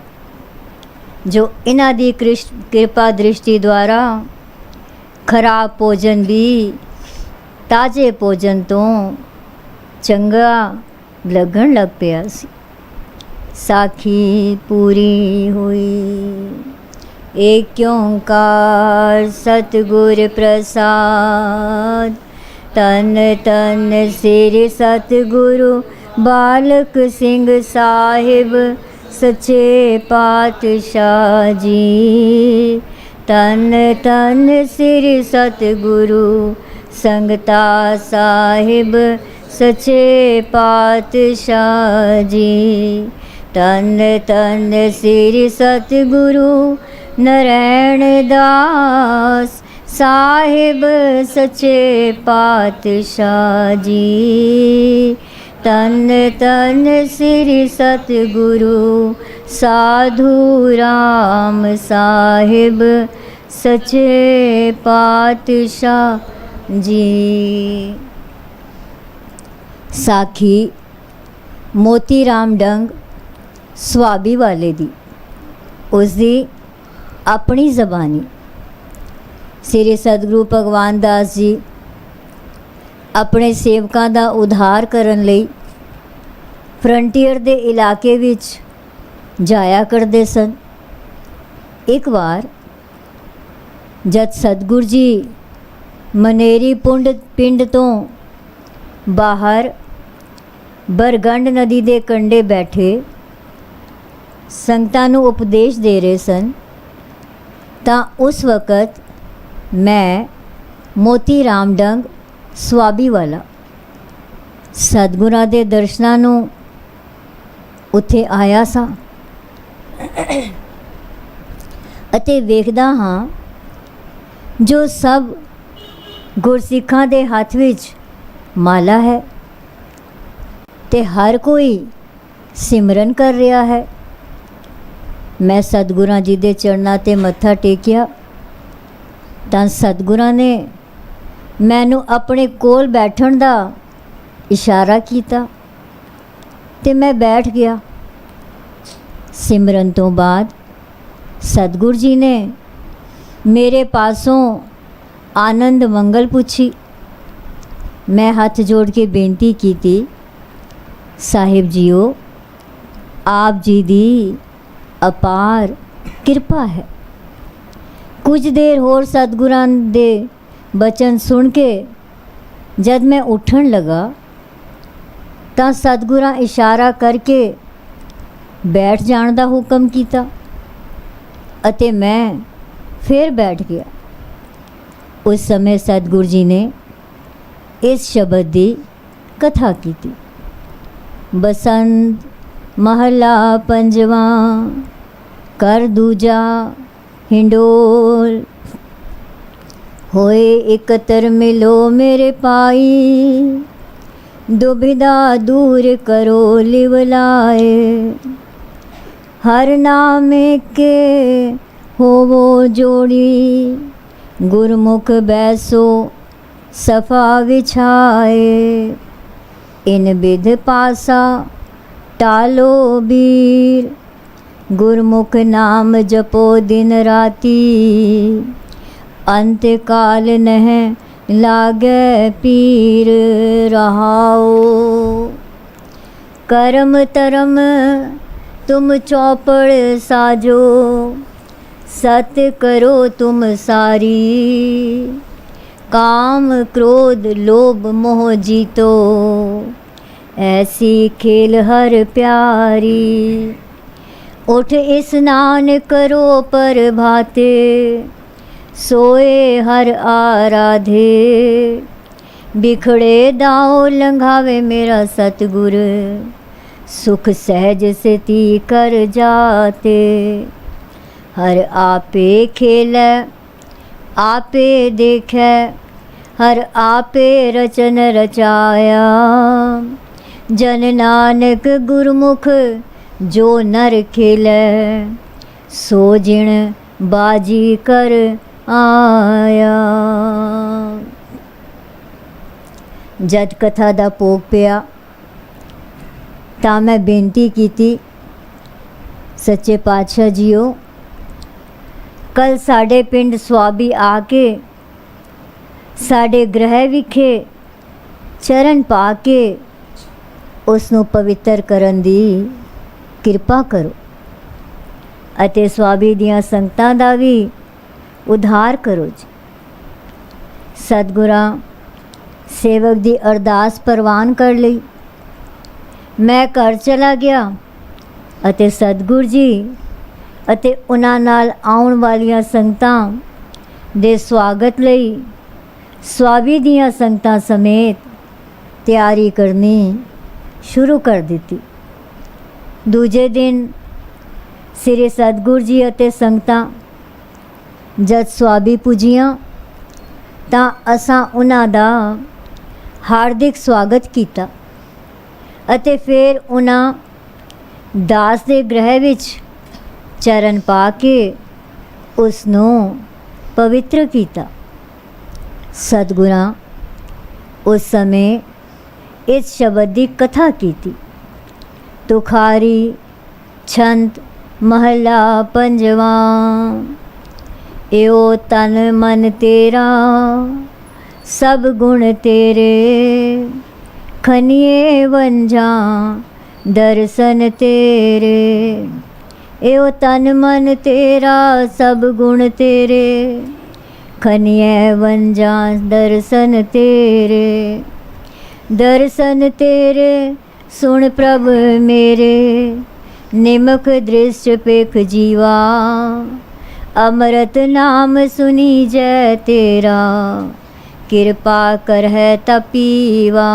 ਜੋ ਇਹਨਾਂ ਦੀ ਕਿਰਪਾ ਦ੍ਰਿਸ਼ਟੀ ਦੁਆਰਾ ਖਰਾਬ ਭੋਜਨ ਵੀ ਤਾਜ਼ੇ ਭੋਜਨ ਤੋਂ ਚੰਗਾ ਲੱਗਣ ਲੱਗ ਪਿਆ ਸੀ। ਸਾਖੀ ਪੂਰੀ ਹੋਈ। ਏਕ ਓਂਕਾਰ ਸਤਿਗੁਰ ਪ੍ਰਸਾਦ। ਤਨ ਤਨ ਸਿਰ ਸਤਿਗੁਰੂ ਬਾਲਕ ਸਿੰਘ ਸਾਹਿਬ ਸੱਚੇ ਪਾਤਸ਼ਾਹ ਜੀ। ਤਨ ਤਨ ਸਿਰ ਸਤਿਗੁਰੂ ਸੰਗਤਾ ਸਾਹਿਬ ਸੱਚੇ ਪਾਤਸ਼ਾਹ ਜੀ। ਤਨ ਤਨ ਸਿਰ ਸਤਿਗੁਰੂ ਨਰੈਣ ਦਾਸ ਸਾਹਿਬ ਸੱਚੇ ਪਾਤਸ਼ਾਹ ਜੀ। ਤਨ ਤਨ ਸ੍ਰੀ ਸਤਿਗੁਰੂ ਸਾਧੂ ਰਾਮ ਸਾਹਿਬ ਸੱਚੇ ਪਾਤਸ਼ਾਹ ਜੀ। ਸਾਖੀ ਮੋਤੀ ਰਾਮ ਡੰਗ ਸੁਆਬੀ ਵਾਲੇ ਦੀ। ਉਸ ਦੀ ਆਪਣੀ ਜ਼ਬਾਨੀ। ਸ੍ਰੀ ਸਤਿਗੁਰੂ ਭਗਵਾਨ ਦਾਸ ਜੀ ਆਪਣੇ ਸੇਵਕਾਂ ਦਾ ਉਧਾਰ ਕਰਨ ਲਈ ਫਰੰਟੀਅਰ ਦੇ ਇਲਾਕੇ ਵਿੱਚ ਜਾਇਆ ਕਰਦੇ ਸਨ। ਇੱਕ ਵਾਰ ਜਦ ਸਤਿਗੁਰੂ ਜੀ ਮਨੇਰੀ ਪਿੰਡ ਤੋਂ ਬਾਹਰ ਬਰਗੰਡ ਨਦੀ ਦੇ ਕੰਢੇ ਬੈਠੇ ਸੰਗਤਾਂ ਨੂੰ ਉਪਦੇਸ਼ ਦੇ ਰਹੇ ਸਨ, ਤਾਂ ਉਸ ਵਕਤ ਮੈਂ ਮੋਤੀ ਰਾਮ ਡੰਗ ਸੁਆਬੀ ਵਾਲਾ ਸਤਿਗੁਰਾਂ ਦੇ ਦਰਸ਼ਨਾਂ ਨੂੰ ਉੱਥੇ ਆਇਆ ਸਾਂ ਅਤੇ ਵੇਖਦਾ ਹਾਂ ਜੋ ਸਭ ਗੁਰਸਿੱਖਾਂ ਦੇ ਹੱਥ ਵਿੱਚ ਮਾਲਾ ਹੈ ਤੇ ਹਰ ਕੋਈ ਸਿਮਰਨ ਕਰ ਰਿਹਾ ਹੈ। ਮੈਂ ਸਤਿਗੁਰਾਂ ਜੀ ਦੇ ਚਰਨਾਂ 'ਤੇ ਮੱਥਾ ਟੇਕਿਆ ਤਾਂ ਸਤਿਗੁਰਾਂ ਨੇ ਮੈਨੂੰ ਆਪਣੇ ਕੋਲ ਬੈਠਣ ਦਾ ਇਸ਼ਾਰਾ ਕੀਤਾ ਤੇ ਮੈਂ ਬੈਠ ਗਿਆ। ਸਿਮਰਨ ਤੋਂ ਬਾਅਦ ਸਤਿਗੁਰੂ ਜੀ ਨੇ ਮੇਰੇ ਪਾਸੋਂ ਆਨੰਦ ਮੰਗਲ ਪੁੱਛੀ। ਮੈਂ ਹੱਥ ਜੋੜ ਕੇ ਬੇਨਤੀ ਕੀਤੀ, ਸਾਹਿਬ ਜੀਓ ਆਪ ਜੀ ਦੀ ਅਪਾਰ ਕਿਰਪਾ ਹੈ। ਕੁਝ ਦੇਰ ਹੋਰ ਸਤਿਗੁਰਾਂ ਦੇ ਬਚਨ ਸੁਣ ਕੇ ਜਦ ਮੈਂ ਉੱਠਣ ਲੱਗਾ ਤਾਂ ਸਤਿਗੁਰਾਂ ਇਸ਼ਾਰਾ ਕਰਕੇ ਬੈਠ ਜਾਣ ਦਾ ਹੁਕਮ ਕੀਤਾ ਅਤੇ ਮੈਂ ਫਿਰ ਬੈਠ ਗਿਆ। ਉਸ ਸਮੇਂ ਸਤਿਗੁਰੂ ਜੀ ਨੇ ਇਸ ਸ਼ਬਦ ਦੀ ਕਥਾ ਕੀਤੀ। ਬਸੰਤ ਮਹਲਾ ਪੰਜਵਾਂ ਕਰ ਦੂਜਾ ਹਿੰਡੋਲ। ਹੋਏ ਇਕਤਰ ਮਿਲੋ ਮੇਰੇ ਪਾਈ, ਦੁਬਿਧਾ ਦੂਰ ਕਰੋ ਲਿਵ ਲਾਏ। ਹਰ ਨਾਮੇ ਕੇ ਹੋਵੋ ਜੋੜੀ, ਗੁਰਮੁਖ ਬੈਸੋ ਸਫਾ ਵਿਛਾਏ। ਇਨ ਬਿਧ ਪਾਸਾ ਟਾਲੋ ਬੀਰ, ਗੁਰਮੁਖ ਨਾਮ ਜਪੋ ਦਿਨ ਰਾਤੀ। ਅੰਤ ਕਾਲ ਨਹਿ ਲਾਗੈ ਪੀਰ ਰਹਾਓ। ਕਰਮ ਧਰਮ ਤੁਮ ਚੌਪੜ ਸਾਜੋ, सत करो तुम सारी। काम क्रोध लोभ मोह जीतो, ऐसी खेल हर प्यारी। उठ स्नान करो प्रभाते, सोए हर आराधे। बिखड़े दाओ लंघावे मेरा सतगुर, सुख सहज से ती कर जाते। हर आपे खेलै आपे देखे, हर आपे रचन रचाया। जन नानक गुरमुख जो नर खेलै, सो जिण बाजी कर आया। जद कथा दा भोग पिया तां मैं बेनती कीती, सच्चे पातशाह जीओ कल साढ़े पिंड स्वाबी आके साढ़े ग्रह विखे चरण पा के उसनों पवित्र करन दी किरपा करो अते स्वाबी दियां संगतां दा भी उद्धार करो जी। सतगुरां सेवक दी अरदास परवान कर लई। मैं घर चला गया अते सतगुर जी अते उन्हां नाल आउण वालियां संगतां दे स्वागत लई स्वाबी दियां संगतां समेत तैयारी करनी शुरू कर दिती। दूजे दिन श्री सतगुर जी अते संगतां जद स्वाबी पुजियां तां असां उन्हां दा हार्दिक स्वागत किया अते फिर उन्हां दास दे गृह विच चरण पा के उसनों पवित्र किया। सतगुरां उस समय इस शब्द की कथा की थी। तुखारी छंद महला पंजवा। एओ तन मन तेरा सब गुण तेरे, खनिए वंझा दर्शन तेरे। एओ तन मन तेरा सब गुण तेरे, खनिए वंझा दर्शन तेरे। दर्शन तेरे सुन प्रभ मेरे, निमक दृष्ट पेख जीवा। अमृत नाम सुनी जय तेरा, कृपा कर है तपीवा।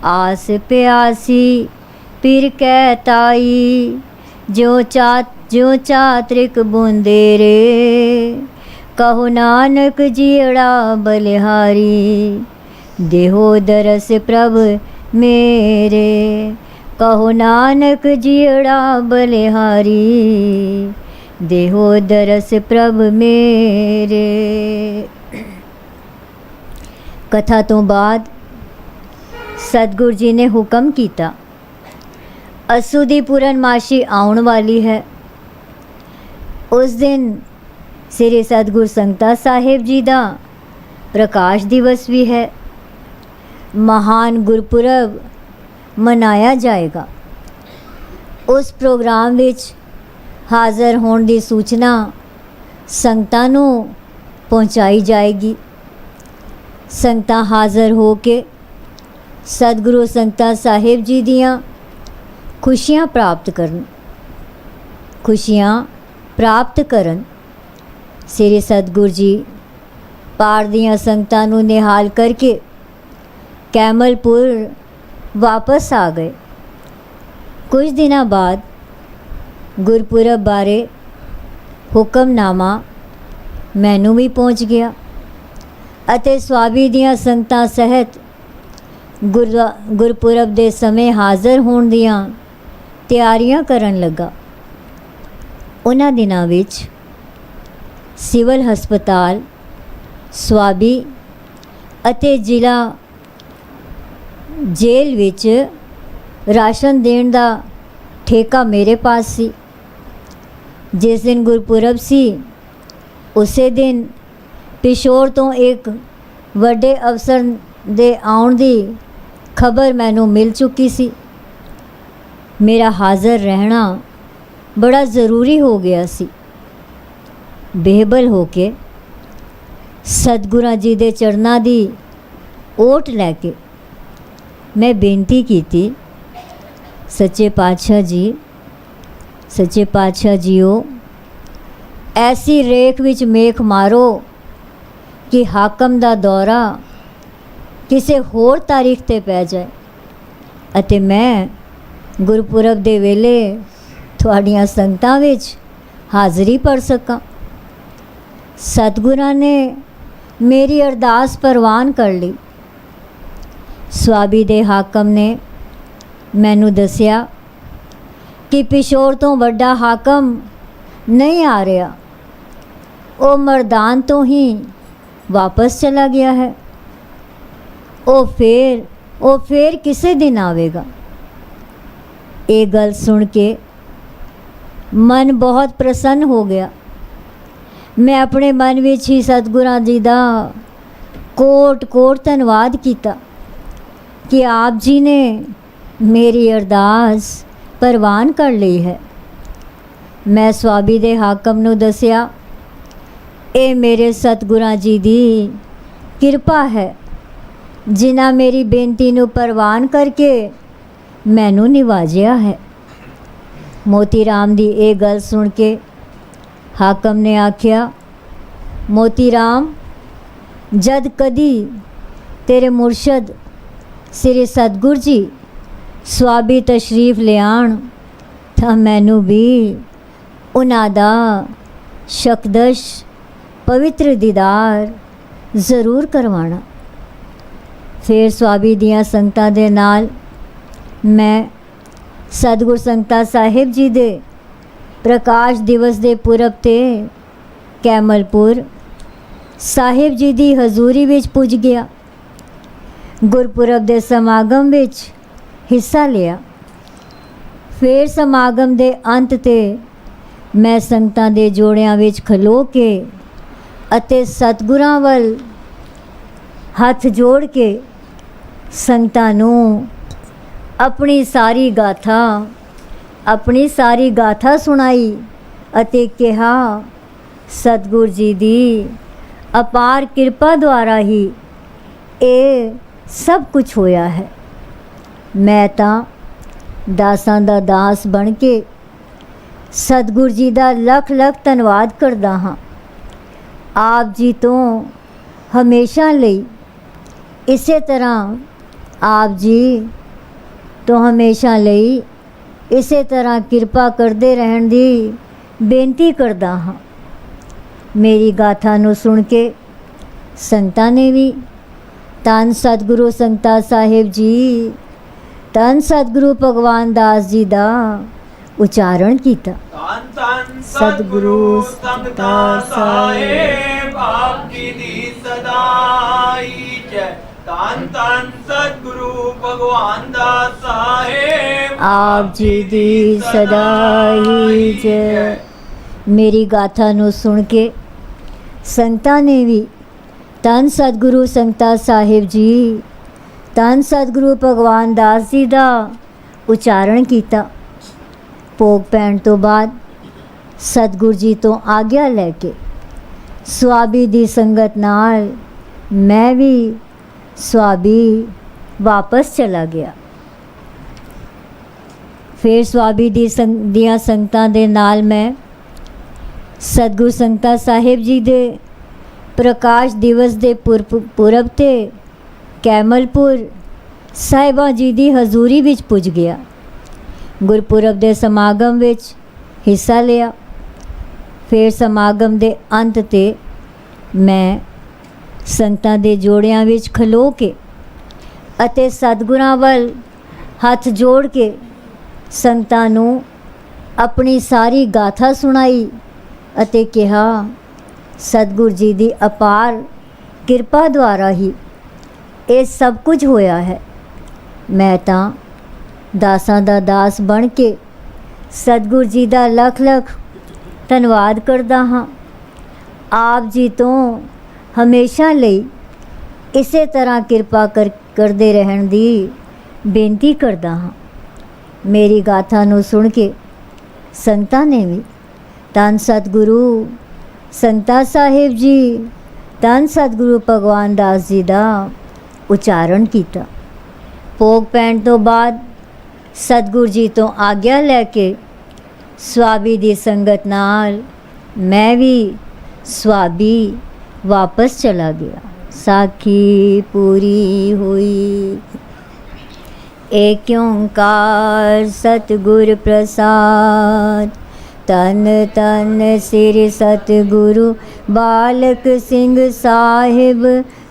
आस प्यासी पिर कै ताई, ज्यों चात्रिक बूंदे रे। कहो नानक जियड़ा बलिहारी, देहो दरस प्रभ मेरे। कहो नानक जियड़ा बलिहारी, देहो दरस प्रभ मेरे। कथा तो बाद सतगुरु जी ने हुक्म किया, असू दी पूर्णमासी आउण वाली है। उस दिन श्री सतगुरु संगता साहिब जी का प्रकाश दिवस भी है। महान गुरपुरब मनाया जाएगा। उस प्रोग्राम विच हाज़र होने की सूचना संगतां नूं पहुँचाई जाएगी। संगतां हाज़र हो के सतगुरु संगता साहिब जी दियां खुशियां प्राप्त करन। श्री सतगुरु जी पार दियां संगतां नूं निहाल करके कैमलपुर वापस आ गए। कुछ दिनों बाद गुरपुरब बारे हुक्मनामा मैनू भी पहुँच गया अते स्वामी दियां संगतां सहित गुरपुरब दे समय हाज़र होण दियां तैयारियां करन लगा। उन्हां दिनां विच सिविल हस्पताल स्वाबी अते जिला जेल विच राशन देण दा ठेका मेरे पास सी। जिस दिन गुरपुरब सी उसे दिन पिशोर तो एक वड्डे अफसर दे आउण दी खबर मैनू मिल चुकी सी। मेरा हाज़र रहना बड़ा ज़रूरी हो गया सी। बेहबल होके सतगुरां जी दे चरनां दी ओट लैके मैं बेनती की थी, सच्चे पातशाह जी सच्चे पातशाह जीओ, ऐसी रेख विच मेख मारो कि हाकम दा दौरा किसी होर तारीख ते पै जाए अते मैं गुरपुरब दे वेले तुहाड़ियां संगतां विच हाज़री पढ़ सकां। सतगुरां ने मेरी अरदास परवान कर ली। स्वाबी दे हाकम ने मैनू दसिया कि पिशोर तो वड्डा हाकम नहीं आ रहा, वो मरदान तो ही वापस चला गया है। वो फिर किसे दिन आवेगा। ये गल सुन के मन बहुत प्रसन्न हो गया। मैं अपने मन विच ही सतगुरां जी दा कोट कोट धन्नवाद किया कि आप जी ने मेरी अरदास परवान कर ली है। मैं स्वाबी दे हाकम नू दसिया, ये मेरे सतगुरां जी दी किरपा है जिन्हां मेरी बेनती नू परवान करके मैनू निवाजिया है। मोती राम दी ये गल सुन के हाकम ने आख्या, मोती राम, जद कदी तेरे मुर्शद श्री सतगुर जी स्वाबी तशरीफ ले आण तां मैनू भी उन्हां दा शकदश पवित्र दीदार ज़रूर करवाना। फिर स्वाबी दियां संगतां दे नाल मैं सतगुर संगता साहिब जी दे प्रकाश दिवस दे पुरब ते कैमलपुर साहिब जी दी हजूरी विच पुज गया। गुरपुरब दे समागम विच हिस्सा लिया। फिर समागम दे अंत ते मैं संगतां दे जोड़ियां विच खलो के अते सतगुरां वल हथ जोड़ के संगतां नू अपनी सारी गाथा सुनाई अते कहा, सतगुर जी दी अपार किरपा द्वारा ही ये सब कुछ होया है। मैं तां दासां दा दास बन के सतगुर जी दा लख लख धन्नवाद करदा हाँ। आप जी तो हमेशा लई इसे तरह आप जी तो हमेशा लई इसे तरह किरपा करते रहन दी बेनती करदा हाँ। मेरी गाथा नू सुन के संगतां ने भी धन सतगुरु संगता साहिब जी, धन सतगुरु भगवान दास जी दा उच्चारण किया। सतगुरु संगता साहिब आपकी दी सदाई जय। धन धन सतगुरु भगवान दास साहिब आप जी दी सदाई जय। मेरी गाथा नू सुन के संगतां ने भी धन सतगुरु संगता साहिब जी, धन सतगुरु भगवान दास जी दा उच्चारण किया। भोग पैण तो बाद सतगुर जी तो आग्या लैके स्वाबी दी संगत नाल मैं भी स्वाबी वापस चला गया। फिर स्वाबी दियां संगतां दे नाल मैं सतगुर संगता साहिब जी दे प्रकाश दिवस दे पुरब ते कैमलपुर साहिबा जी दी हजूरी विच पुज गया। गुरपुरब दे समागम विच हिस्सा लिया। फिर समागम दे अंत ते मैं संगतां दे जोड़ियां विच खलो के अते सतगुरां वल हथ जोड़ के संगतां नू अपनी सारी गाथा सुनाई अते कहा, सतगुर जी दी अपार किरपा द्वारा ही ये सब कुछ होया है। मैं तां दासां दा दास बन के सतगुर जी दा लख लख धन्नवाद करदा हाँ। आप जी तो हमेशा लई इसे तरह किरपा करदे रहन दी बेनती करदा हाँ। मेरी गाथा नू सुन के संगतां ने भी धन सतगुरु संगता साहिब जी, धन सतगुरु भगवान दास जी दा उच्चारण किया। भोग पैण तो बाद सतगुर जी तो आग्या लैके ਸੁਆਬੀ ਦੀ ਸੰਗਤ ਨਾਲ ਮੈਂ ਵੀ ਸੁਆਬੀ ਵਾਪਸ ਚਲਾ ਗਿਆ। ਸਾਖੀ ਪੂਰੀ ਹੋਈ। ਏਕ ਓੰਕਾਰ ਸਤਿਗੁਰ ਪ੍ਰਸਾਦ। ਤਨ ਤਨ ਸ੍ਰੀ ਸਤਿਗੁਰੂ ਬਾਲਕ ਸਿੰਘ ਸਾਹਿਬ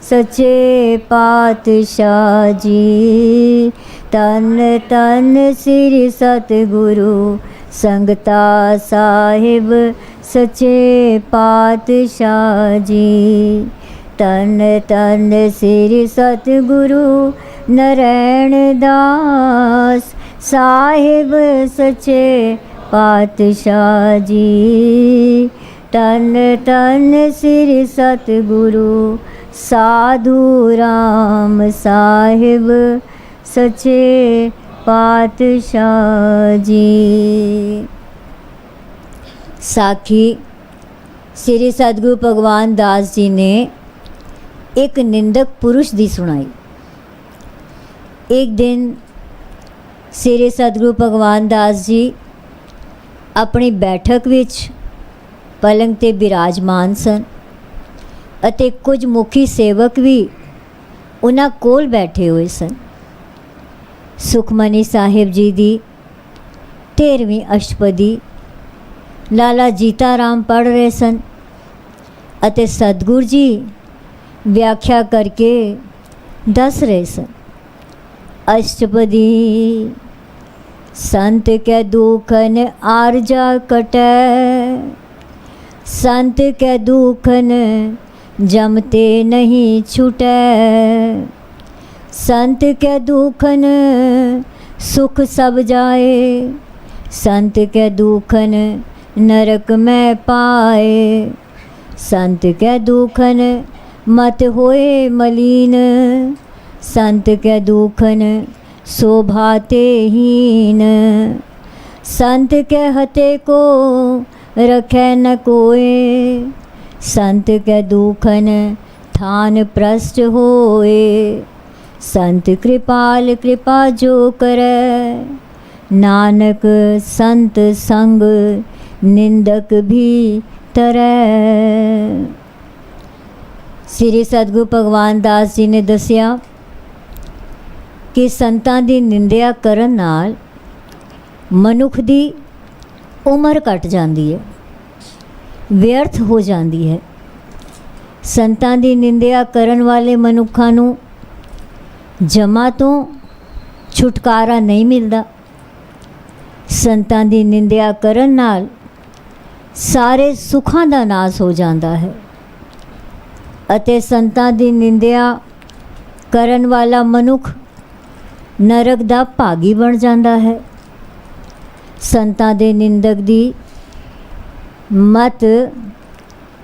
ਸੱਚੇ ਪਾਤਸ਼ਾਹ ਜੀ। ਤਨ ਤਨ ਸ੍ਰੀ ਸਤਿਗੁਰੂ ਸੰਗਤਾ ਸਾਹਿਬ ਸੱਚੇ ਪਾਤਸ਼ਾਹ ਜੀ। ਤਨ ਤਨ ਸ੍ਰੀ ਸਤਿਗੁਰੂ ਨਰੈਣ ਦਾਸ ਸਾਹਿਬ ਸੱਚੇ ਪਾਤਸ਼ਾਹ ਜੀ। ਤਨ ਤਨ ਸ੍ਰੀ ਸਤਿਗੁਰੂ ਸਾਧੂ ਰਾਮ ਸਾਹਿਬ ਸੱਚੇ ਪਾਤਸ਼ਾਹ ਜੀ। ਸਾਖੀ ਸ੍ਰੀ ਸਤਿਗੁਰੂ ਭਗਵਾਨ ਦਾਸ ਜੀ ਨੇ एक निंदक पुरुष दी सुनाई। एक दिन श्री सतगुरु भगवान दास जी अपनी बैठक विच पलंग ते बिराजमान सन अते कुछ मुखी सेवक भी उन्हां कोल बैठे हुए सन। सुखमनी साहिब जी दी 13वीं अष्टपदी लाला जीता राम पढ़ रहे सन अते सतगुरु जी व्याख्या करके दस रहे सन। अष्टपदी संत कै दुखन आरजा कटै, संत कै दुखन जमते नहीं छूटै, संत कै दुखन सुख सब जाए, संत कै दुखन नरक में पाए, संत कै दुखन मत होए मलीन, संत कै दुखन शोभाते हीन, संत कै हते को रखे न कोए, संत कै दुखन थान प्रष्ट होए, संत कृपाल कृपा जो करे, नानक संत संग निंदक भी तरै। श्री सतगुरु भगवान दास जी ने दसिया कि संतां दी निंदिया करन नाल मनुख दी उम्र घट जाती है, व्यर्थ हो जाती है। संतां दी निंदिया करन वाले मनुखां नूं जमा तो छुटकारा नहीं मिलता। संतां दी निंदिया करन नाल सारे सुखां दा नाश हो जाता है अते संतां दी निंदिया करन वाला मनुख नरक दा भागी बन जाता है। संतां दे निंदक दी मत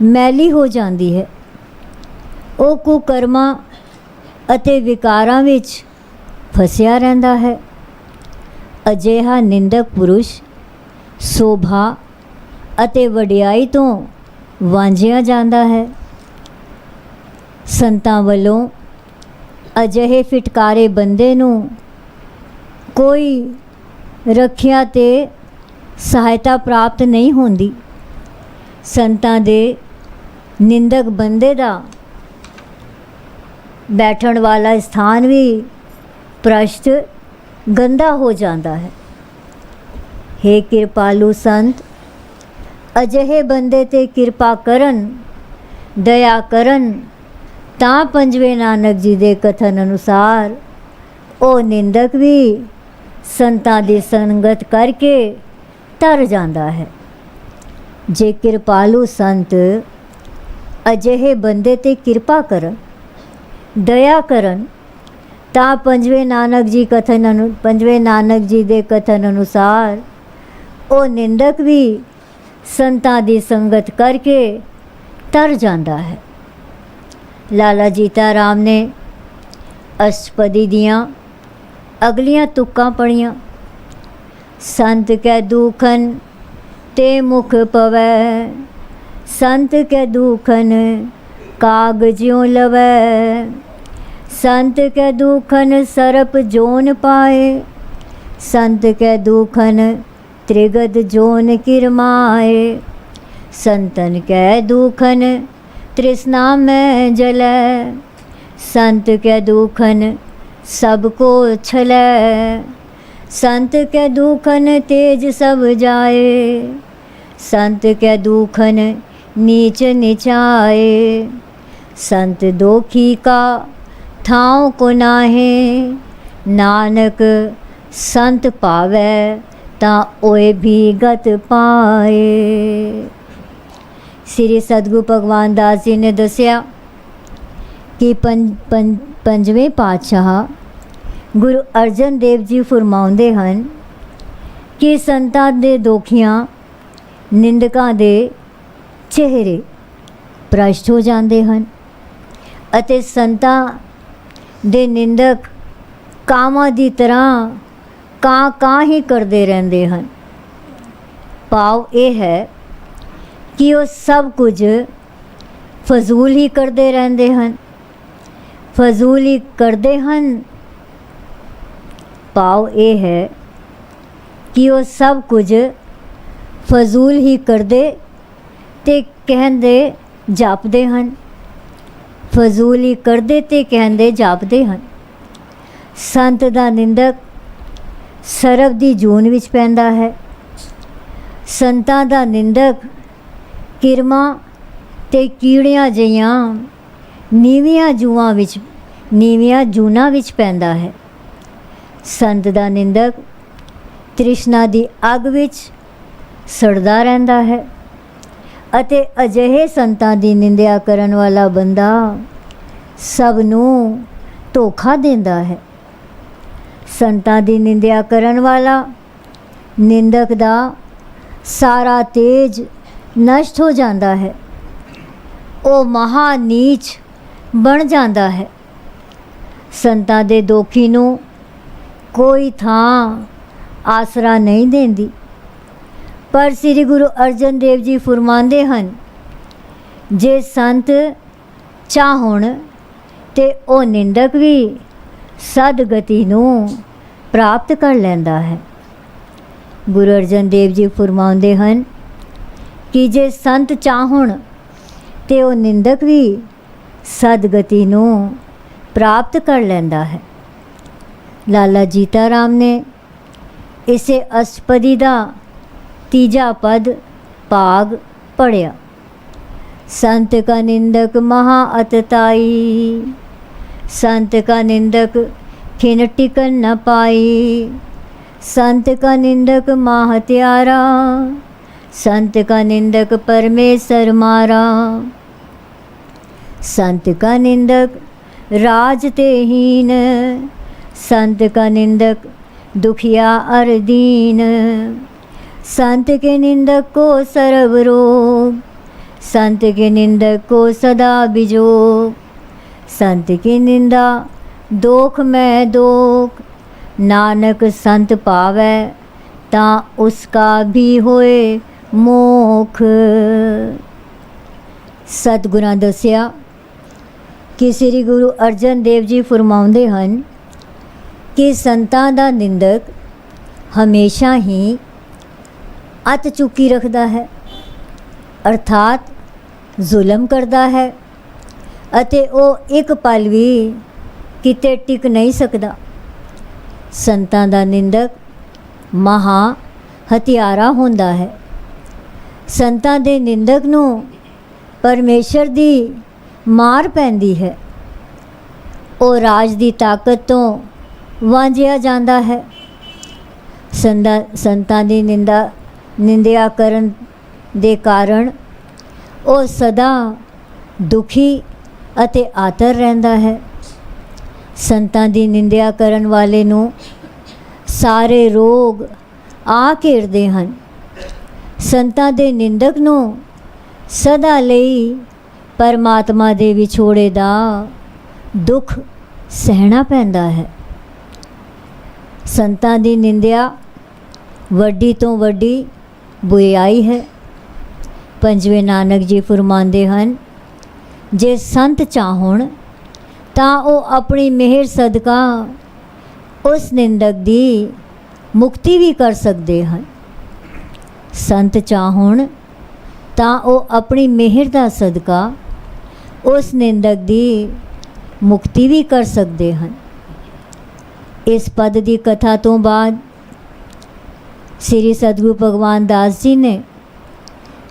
मैली हो जाती है। वो कुकर्मां अते विकारां विच फसिया रहिंदा है। अजिहा निंदक पुरुष शोभा अते वडियाई तो वांझिया जाता है। संतां वल्लों अजिहे फिटकारे बंदे नूं कोई रखिया ते सहायता प्राप्त नहीं होंदी। संतां दे निंदक बंदे दा बैठण वाला स्थान भी भ्रष्ट गंदा हो जाता है। हे कृपालु संत, अजिहे बंदे ते कृपा करन, दया करन तां पंजवें नानक जी दे कथन अनुसार ओ निंदक भी संतां दी संगत करके तर जाता है। जे कृपालु संत अजिहे बंदे ते कृपा करन, दया करन तां पंजवें नानक जी दे कथन अनुसार ओ निंदक भी संतां दी संगत करके तर जाता है। लाला जीता राम ने अष्टपदी दियाँ अगलियां तुक्कां पढ़ियां। संत कै दुखन ते मुख पवै, संत कै दुखन काग ज्यों लवै, संत कै दुखन सरप जोन पाए, संत कै दुखन त्रिगद जोन किरमाए। संतन कै दुखन तृष्णा में जलै। संत कै दुखन सबको छलै। संत कै दुखन तेज सब जाए। संत कै दुखन नीच निचाए। संत दोखी का ठाव को नाहे। नानक संत पावै तां ओए भी गत पाए। श्री सतगुरु भगवान दास जी ने दसिया कि पंजवें पातशाह गुरु अर्जन देव जी फरमाउंदे हन कि संतां दे दोखियां निंदकां दे चेहरे भ्रष्ट हो जाते हैं अते संतां दे निंदक कामां दी तरह ਕਾਂ ही करते रहते हैं। भाव यह है कि वो सब कुछ फजूल ही करते रहते हैं। फजूल ही करते हैं। भाव यह है कि वो सब कुछ फजूल ही करते ते कहते जापते हैं। फजूल ही करते ते कहते जापते हैं। संत दा निंदक सरब दी जून विच पैंदा है। संतां दा निंदक किरमा ते कीड़ियां जिहियां नीवियां जूआं विच नीवियां जूनां विच पैंदा है। संत दा निंदक तृष्णा दी अग विच सड़दा रहिंदा है अते अजिहे संतां दी निंदिया करन वाला बंदा सब नूं धोखा देंदा है। संतां दी निंदिया करन वाला निंदक दा सारा तेज नष्ट हो जाता है। वो महा नीच बन जाता है। संतां दे दोखी नूं कोई थां आसरा नहीं देंदी। पर श्री गुरु अर्जन देव जी फरमांदे हन जे संत चाहण ते ओ निंदक भी सदगति नूं प्राप्त कर लैंदा है। गुरु अर्जन देव जी फरमाउंदे हन कि जे संत चाहण ते ओ निंदक भी सदगति नूं प्राप्त कर लैंदा है। लाला जीता राम ने इसे अष्टपदी दा तीजा पद भाग पढ़िया। संत का निंदक महा अतताई। संत का निंदक खिन टिकन न पाई। संत का निंदक माह त्यारा। संत का निंदक परमेश्वर मारा। संत का निंदक राज ते हीन। संत का निंदक दुखिया अर दीन। संत के निंदक को सर्व रोग। संत के निंदक को सदा बिजोग। संत की निंदा दोख में दोख। नानक संत पावै तां उसका भी होए मोख। सतगुरां दसिया कि श्री गुरु अर्जन देव जी फरमाउंदे हन कि संतां दा निंदक हमेशा ही अत चुकी रखता है अर्थात जुल्म करता है अते वो एक पल भी किते टिक नहीं सकता। संतां दा निंदक महा हथियारा होंदा है। संतां दे निंदक नूं परमेश्वर दी मार पैंदी है। वो राज दी ताकत तो वांझिया जांदा है। संतां दी निंदिया करन दे कारण वो सदा दुखी अते आतर रहंदा है। संतां दी निंदिया करन वाले नूं सारे रोग आ घेरदे हन। संतां दे निंदक नूं सदा लई परमात्मा दे विछोड़े दा दुख सहना पैंदा है। संतां दी निंदिया वड्डी तो वड्डी बुराई है। पंजवें नानक जी फरमांदे हन जे संत चाहण तां वो अपनी मेहर सदका उस निंदक दी मुक्ति भी कर सकते हैं। ਸੰਤ ਚਾਹੁਣ ਤਾਂ ਉਹ ਆਪਣੀ ਮਿਹਰ ਦਾ ਸਦਕਾ ਉਸ ਨਿੰਦਕ ਦੀ ਮੁਕਤੀ ਵੀ ਕਰ ਸਕਦੇ ਹਨ। ਇਸ ਪਦ ਦੀ ਕਥਾ ਤੋਂ ਬਾਅਦ ਸ੍ਰੀ ਸਤਿਗੁਰੂ ਭਗਵਾਨ ਦਾਸ ਜੀ ਨੇ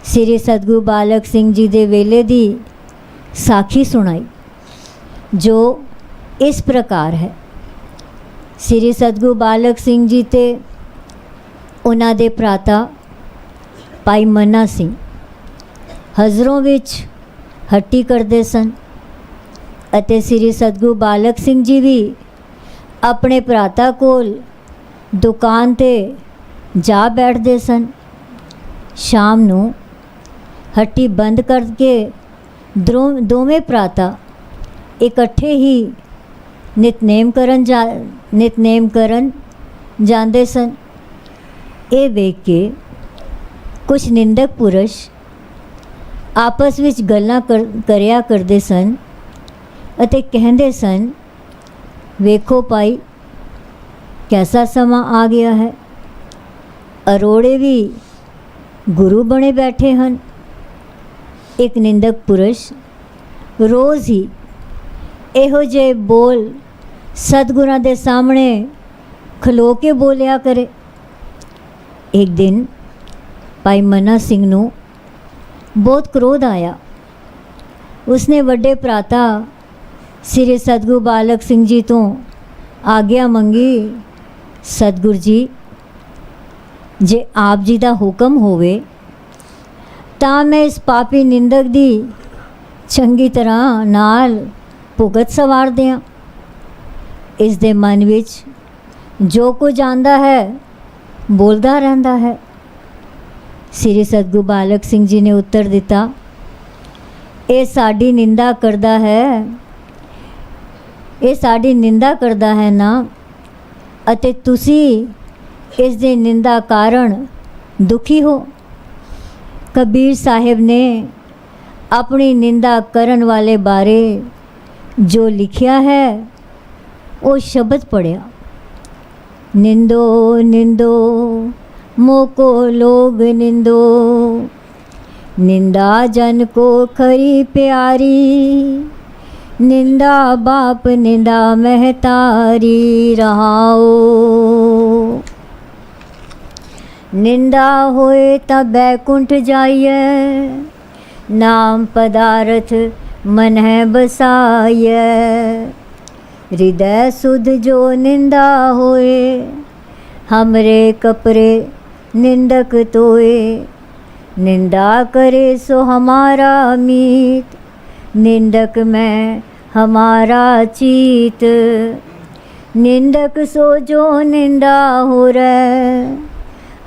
ਸ੍ਰੀ ਸਤਿਗੁਰੂ ਬਾਲਕ ਸਿੰਘ ਜੀ ਦੇ ਵੇਲੇ ਦੀ ਸਾਖੀ ਸੁਣਾਈ, ਜੋ ਇਸ ਪ੍ਰਕਾਰ ਹੈ। ਸ੍ਰੀ ਸਤਿਗੁਰੂ ਬਾਲਕ ਸਿੰਘ ਜੀ ਤੇ ਉਹਨਾਂ ਦੇ ਭਰਾਤਾ ਭਾਈ ਮਨਾ ਸਿੰਘ ਹਜ਼ਰੋਂ ਵਿੱਚ ਹੱਟੀ ਕਰਦੇ ਸਨ ਅਤੇ ਸ੍ਰੀ ਸਤਿਗੁਰੂ ਬਾਲਕ ਸਿੰਘ ਜੀ ਵੀ ਆਪਣੇ ਭਰਾਤਾ ਕੋਲ ਦੁਕਾਨ 'ਤੇ ਜਾ ਬੈਠਦੇ ਸਨ। ਸ਼ਾਮ ਨੂੰ ਹੱਟੀ ਬੰਦ ਕਰਕੇ ਦੋਵੇਂ ਭਰਾਤਾ ਇਕੱਠੇ ਹੀ ਨਿਤਨੇਮ ਕਰਨ ਜਾਂਦੇ ਸਨ। ਇਹ ਵੇਖ ਕੇ ਕੁਝ ਨਿੰਦਕ ਪੁਰਸ਼ ਆਪਸ ਵਿੱਚ ਗੱਲਾਂ ਕਰਿਆ ਕਰਦੇ ਸਨ ਅਤੇ ਕਹਿੰਦੇ ਸਨ, ਵੇਖੋ ਭਾਈ ਕੈਸਾ ਸਮਾਂ ਆ ਗਿਆ ਹੈ, ਅਰੋੜੇ ਵੀ ਗੁਰੂ ਬਣੇ ਬੈਠੇ ਹਨ। ਇੱਕ ਨਿੰਦਕ ਪੁਰਸ਼ ਰੋਜ਼ ਹੀ ਇਹੋ ਜਿਹੇ ਬੋਲ ਸਤਿਗੁਰਾਂ ਦੇ ਸਾਹਮਣੇ ਖਲੋ ਕੇ ਬੋਲਿਆ ਕਰੇ। ਇੱਕ ਦਿਨ ਭਾਈ ਮਨਾ ਸਿੰਘ ਨੂੰ ਬਹੁਤ ਕ੍ਰੋਧ ਆਇਆ। ਉਸਨੇ ਵੱਡੇ ਭਰਾਤਾ ਸ੍ਰੀ ਸਤਿਗੁਰੂ ਬਾਲਕ ਸਿੰਘ ਜੀ ਤੋਂ ਆਗਿਆ ਮੰਗੀ, ਸਤਿਗੁਰ ਜੀ ਜੇ ਆਪ ਜੀ ਦਾ ਹੁਕਮ ਹੋਵੇ ਤਾਂ ਮੈਂ ਇਸ ਪਾਪੀ ਨਿੰਦਕ ਦੀ ਚੰਗੀ ਤਰ੍ਹਾਂ ਨਾਲ ਭੁਗਤ ਸਵਾਰ ਦਿਆਂ। ਇਸ ਦੇ ਮਨ ਵਿੱਚ ਜੋ ਕੁਝ ਆਉਂਦਾ ਹੈ ਬੋਲਦਾ ਰਹਿੰਦਾ ਹੈ। ਸ੍ਰੀ ਸਤਿਗੁਰੂ ਬਾਲਕ ਸਿੰਘ ਜੀ ਨੇ ਉੱਤਰ ਦਿੱਤਾ, ਇਹ ਸਾਡੀ ਨਿੰਦਾ ਕਰਦਾ ਹੈ, ਇਹ ਸਾਡੀ ਨਿੰਦਾ ਕਰਦਾ ਹੈ ਨਾ, ਅਤੇ ਤੁਸੀਂ ਇਸ ਦੀ ਨਿੰਦਾ ਕਾਰਨ ਦੁਖੀ ਹੋ। ਕਬੀਰ ਸਾਹਿਬ ਨੇ ਆਪਣੀ ਨਿੰਦਾ ਕਰਨ ਵਾਲੇ ਬਾਰੇ ਜੋ ਲਿਖਿਆ ਹੈ ਉਹ ਸ਼ਬਦ ਪੜ੍ਹਿਆ, ਨਿੰਦੋ ਨਿੰਦੋ मोको लोग निंदो, निंदा जन को खरी प्यारी, निंदा बाप निंदा महतारी रहाओ। निंदा होए तब बैकुंठ जाइए, नाम पदार्थ मन है बसाइए। हृदय सुध जो निंदा होए, हमरे कपरे निंदक तोए। निंदा करे सो हमारा मीत, निंदक में हमारा चीत। निंदक सो जो निंदा हो रे,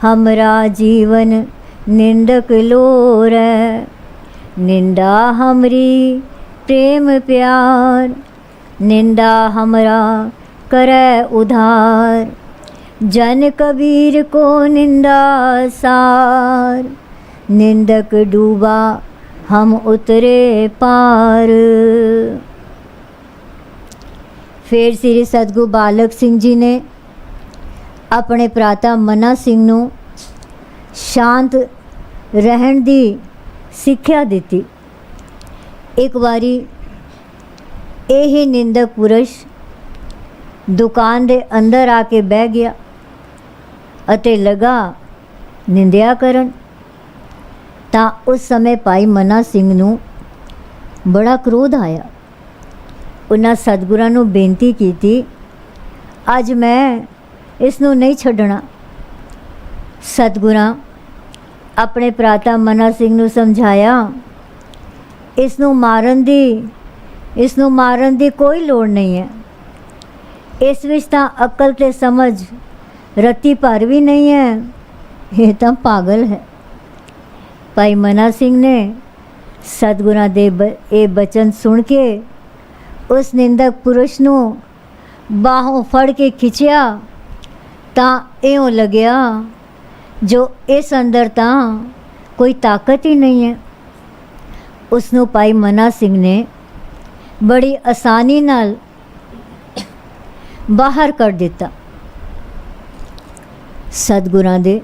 हमरा जीवन निंदक लो रे। निंदा हमरी प्रेम प्यार, निंदा हमरा करे उधार। जन कबीर को निंदा सार, निंदक डूबा हम उतरे पार। फिर श्री सतगुरु बालक सिंह जी ने अपने भराता मना सिंह नूं शांत रहन दी सिक्ख्या दिती। एक बारी यही निंदक पुरुष दुकान दे अंदर आके बह गया ਅਤੇ ਲਗਾ ਨਿੰਦਿਆ ਕਰਨ। ਤਾਂ ਉਸ ਸਮੇਂ ਭਾਈ ਮਨਾ ਸਿੰਘ ਨੂੰ ਬੜਾ ਕ੍ਰੋਧ ਆਇਆ। ਉਹਨਾਂ ਸਤਿਗੁਰਾਂ ਨੂੰ ਬੇਨਤੀ ਕੀਤੀ, ਅੱਜ ਮੈਂ ਇਸ ਨੂੰ ਨਹੀਂ ਛੱਡਣਾ। ਸਤਿਗੁਰਾਂ ਆਪਣੇ ਭਰਾਤਾ ਮਨਾ ਸਿੰਘ ਨੂੰ ਸਮਝਾਇਆ, ਇਸ ਨੂੰ ਮਾਰਨ ਦੀ ਕੋਈ ਲੋੜ ਨਹੀਂ ਹੈ। ਇਸ ਵਿੱਚ ਤਾਂ ਅਕਲ ਤੇ ਸਮਝ रत्ती भर भी नहीं है, ये तो पागल है। भाई मना सिंह ने सतगुरां दे ये बचन सुन के उस निंदक पुरुष नूं बाहों फड़ के खिंचिया तां इउं लग्या जो इस अंदर तां कोई ताकत ही नहीं है। उसनूं भाई मना सिंह ने बड़ी आसानी नाल बाहर कर दिता। सतगुरां दे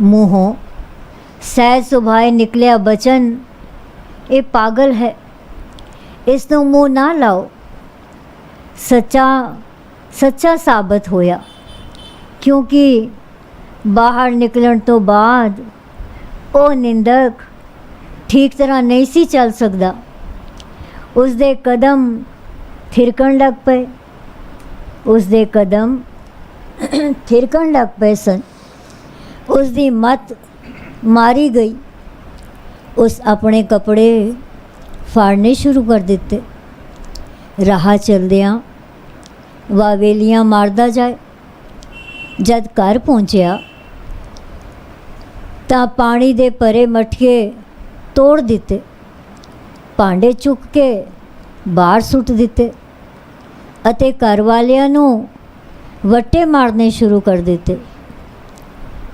मूहों ਸਹਿਜ ਸੁਭਾਏ ਨਿਕਲਿਆ ਬਚਨ, ਇਹ ਪਾਗਲ ਹੈ, ਇਸ ਨੂੰ ਮੂੰਹ ਨਾ ਲਾਓ। ਸੱਚਾ ਸਾਬਤ ਹੋਇਆ, ਕਿਉਂਕਿ ਬਾਹਰ ਨਿਕਲਣ ਤੋਂ ਬਾਅਦ ਉਹ ਨਿੰਦਕ ਠੀਕ ਤਰ੍ਹਾਂ ਨਹੀਂ ਸੀ ਚੱਲ ਸਕਦਾ। ਉਸਦੇ ਕਦਮ ਥਿਰਕਣ ਲੱਗ ਪਏ, ਉਸਦੇ ਕਦਮ ਥਿਰਕਣ ਲੱਗ ਪਏ ਸਨ। ਉਸਦੀ ਮੱਤ ਮਾਰੀ ਗਈ। ਉਸ ਆਪਣੇ ਕੱਪੜੇ ਫਾੜਨੇ ਸ਼ੁਰੂ ਕਰ ਦਿੱਤੇ। ਰਾਹ ਚਲਦਿਆਂ ਵਾਵੇਲੀਆਂ ਮਾਰਦਾ ਜਾਏ। ਜਦ ਘਰ ਪਹੁੰਚਿਆ ਤਾਂ ਪਾਣੀ ਦੇ ਭਰੇ ਮਟਕੇ ਤੋੜ ਦਿੱਤੇ, ਭਾਂਡੇ ਚੁੱਕ ਕੇ ਬਾਹਰ ਸੁੱਟ ਦਿੱਤੇ ਅਤੇ ਘਰ ਵਾਲਿਆਂ ਨੂੰ ਵੱਟੇ ਮਾਰਨੇ ਸ਼ੁਰੂ ਕਰ ਦਿੱਤੇ।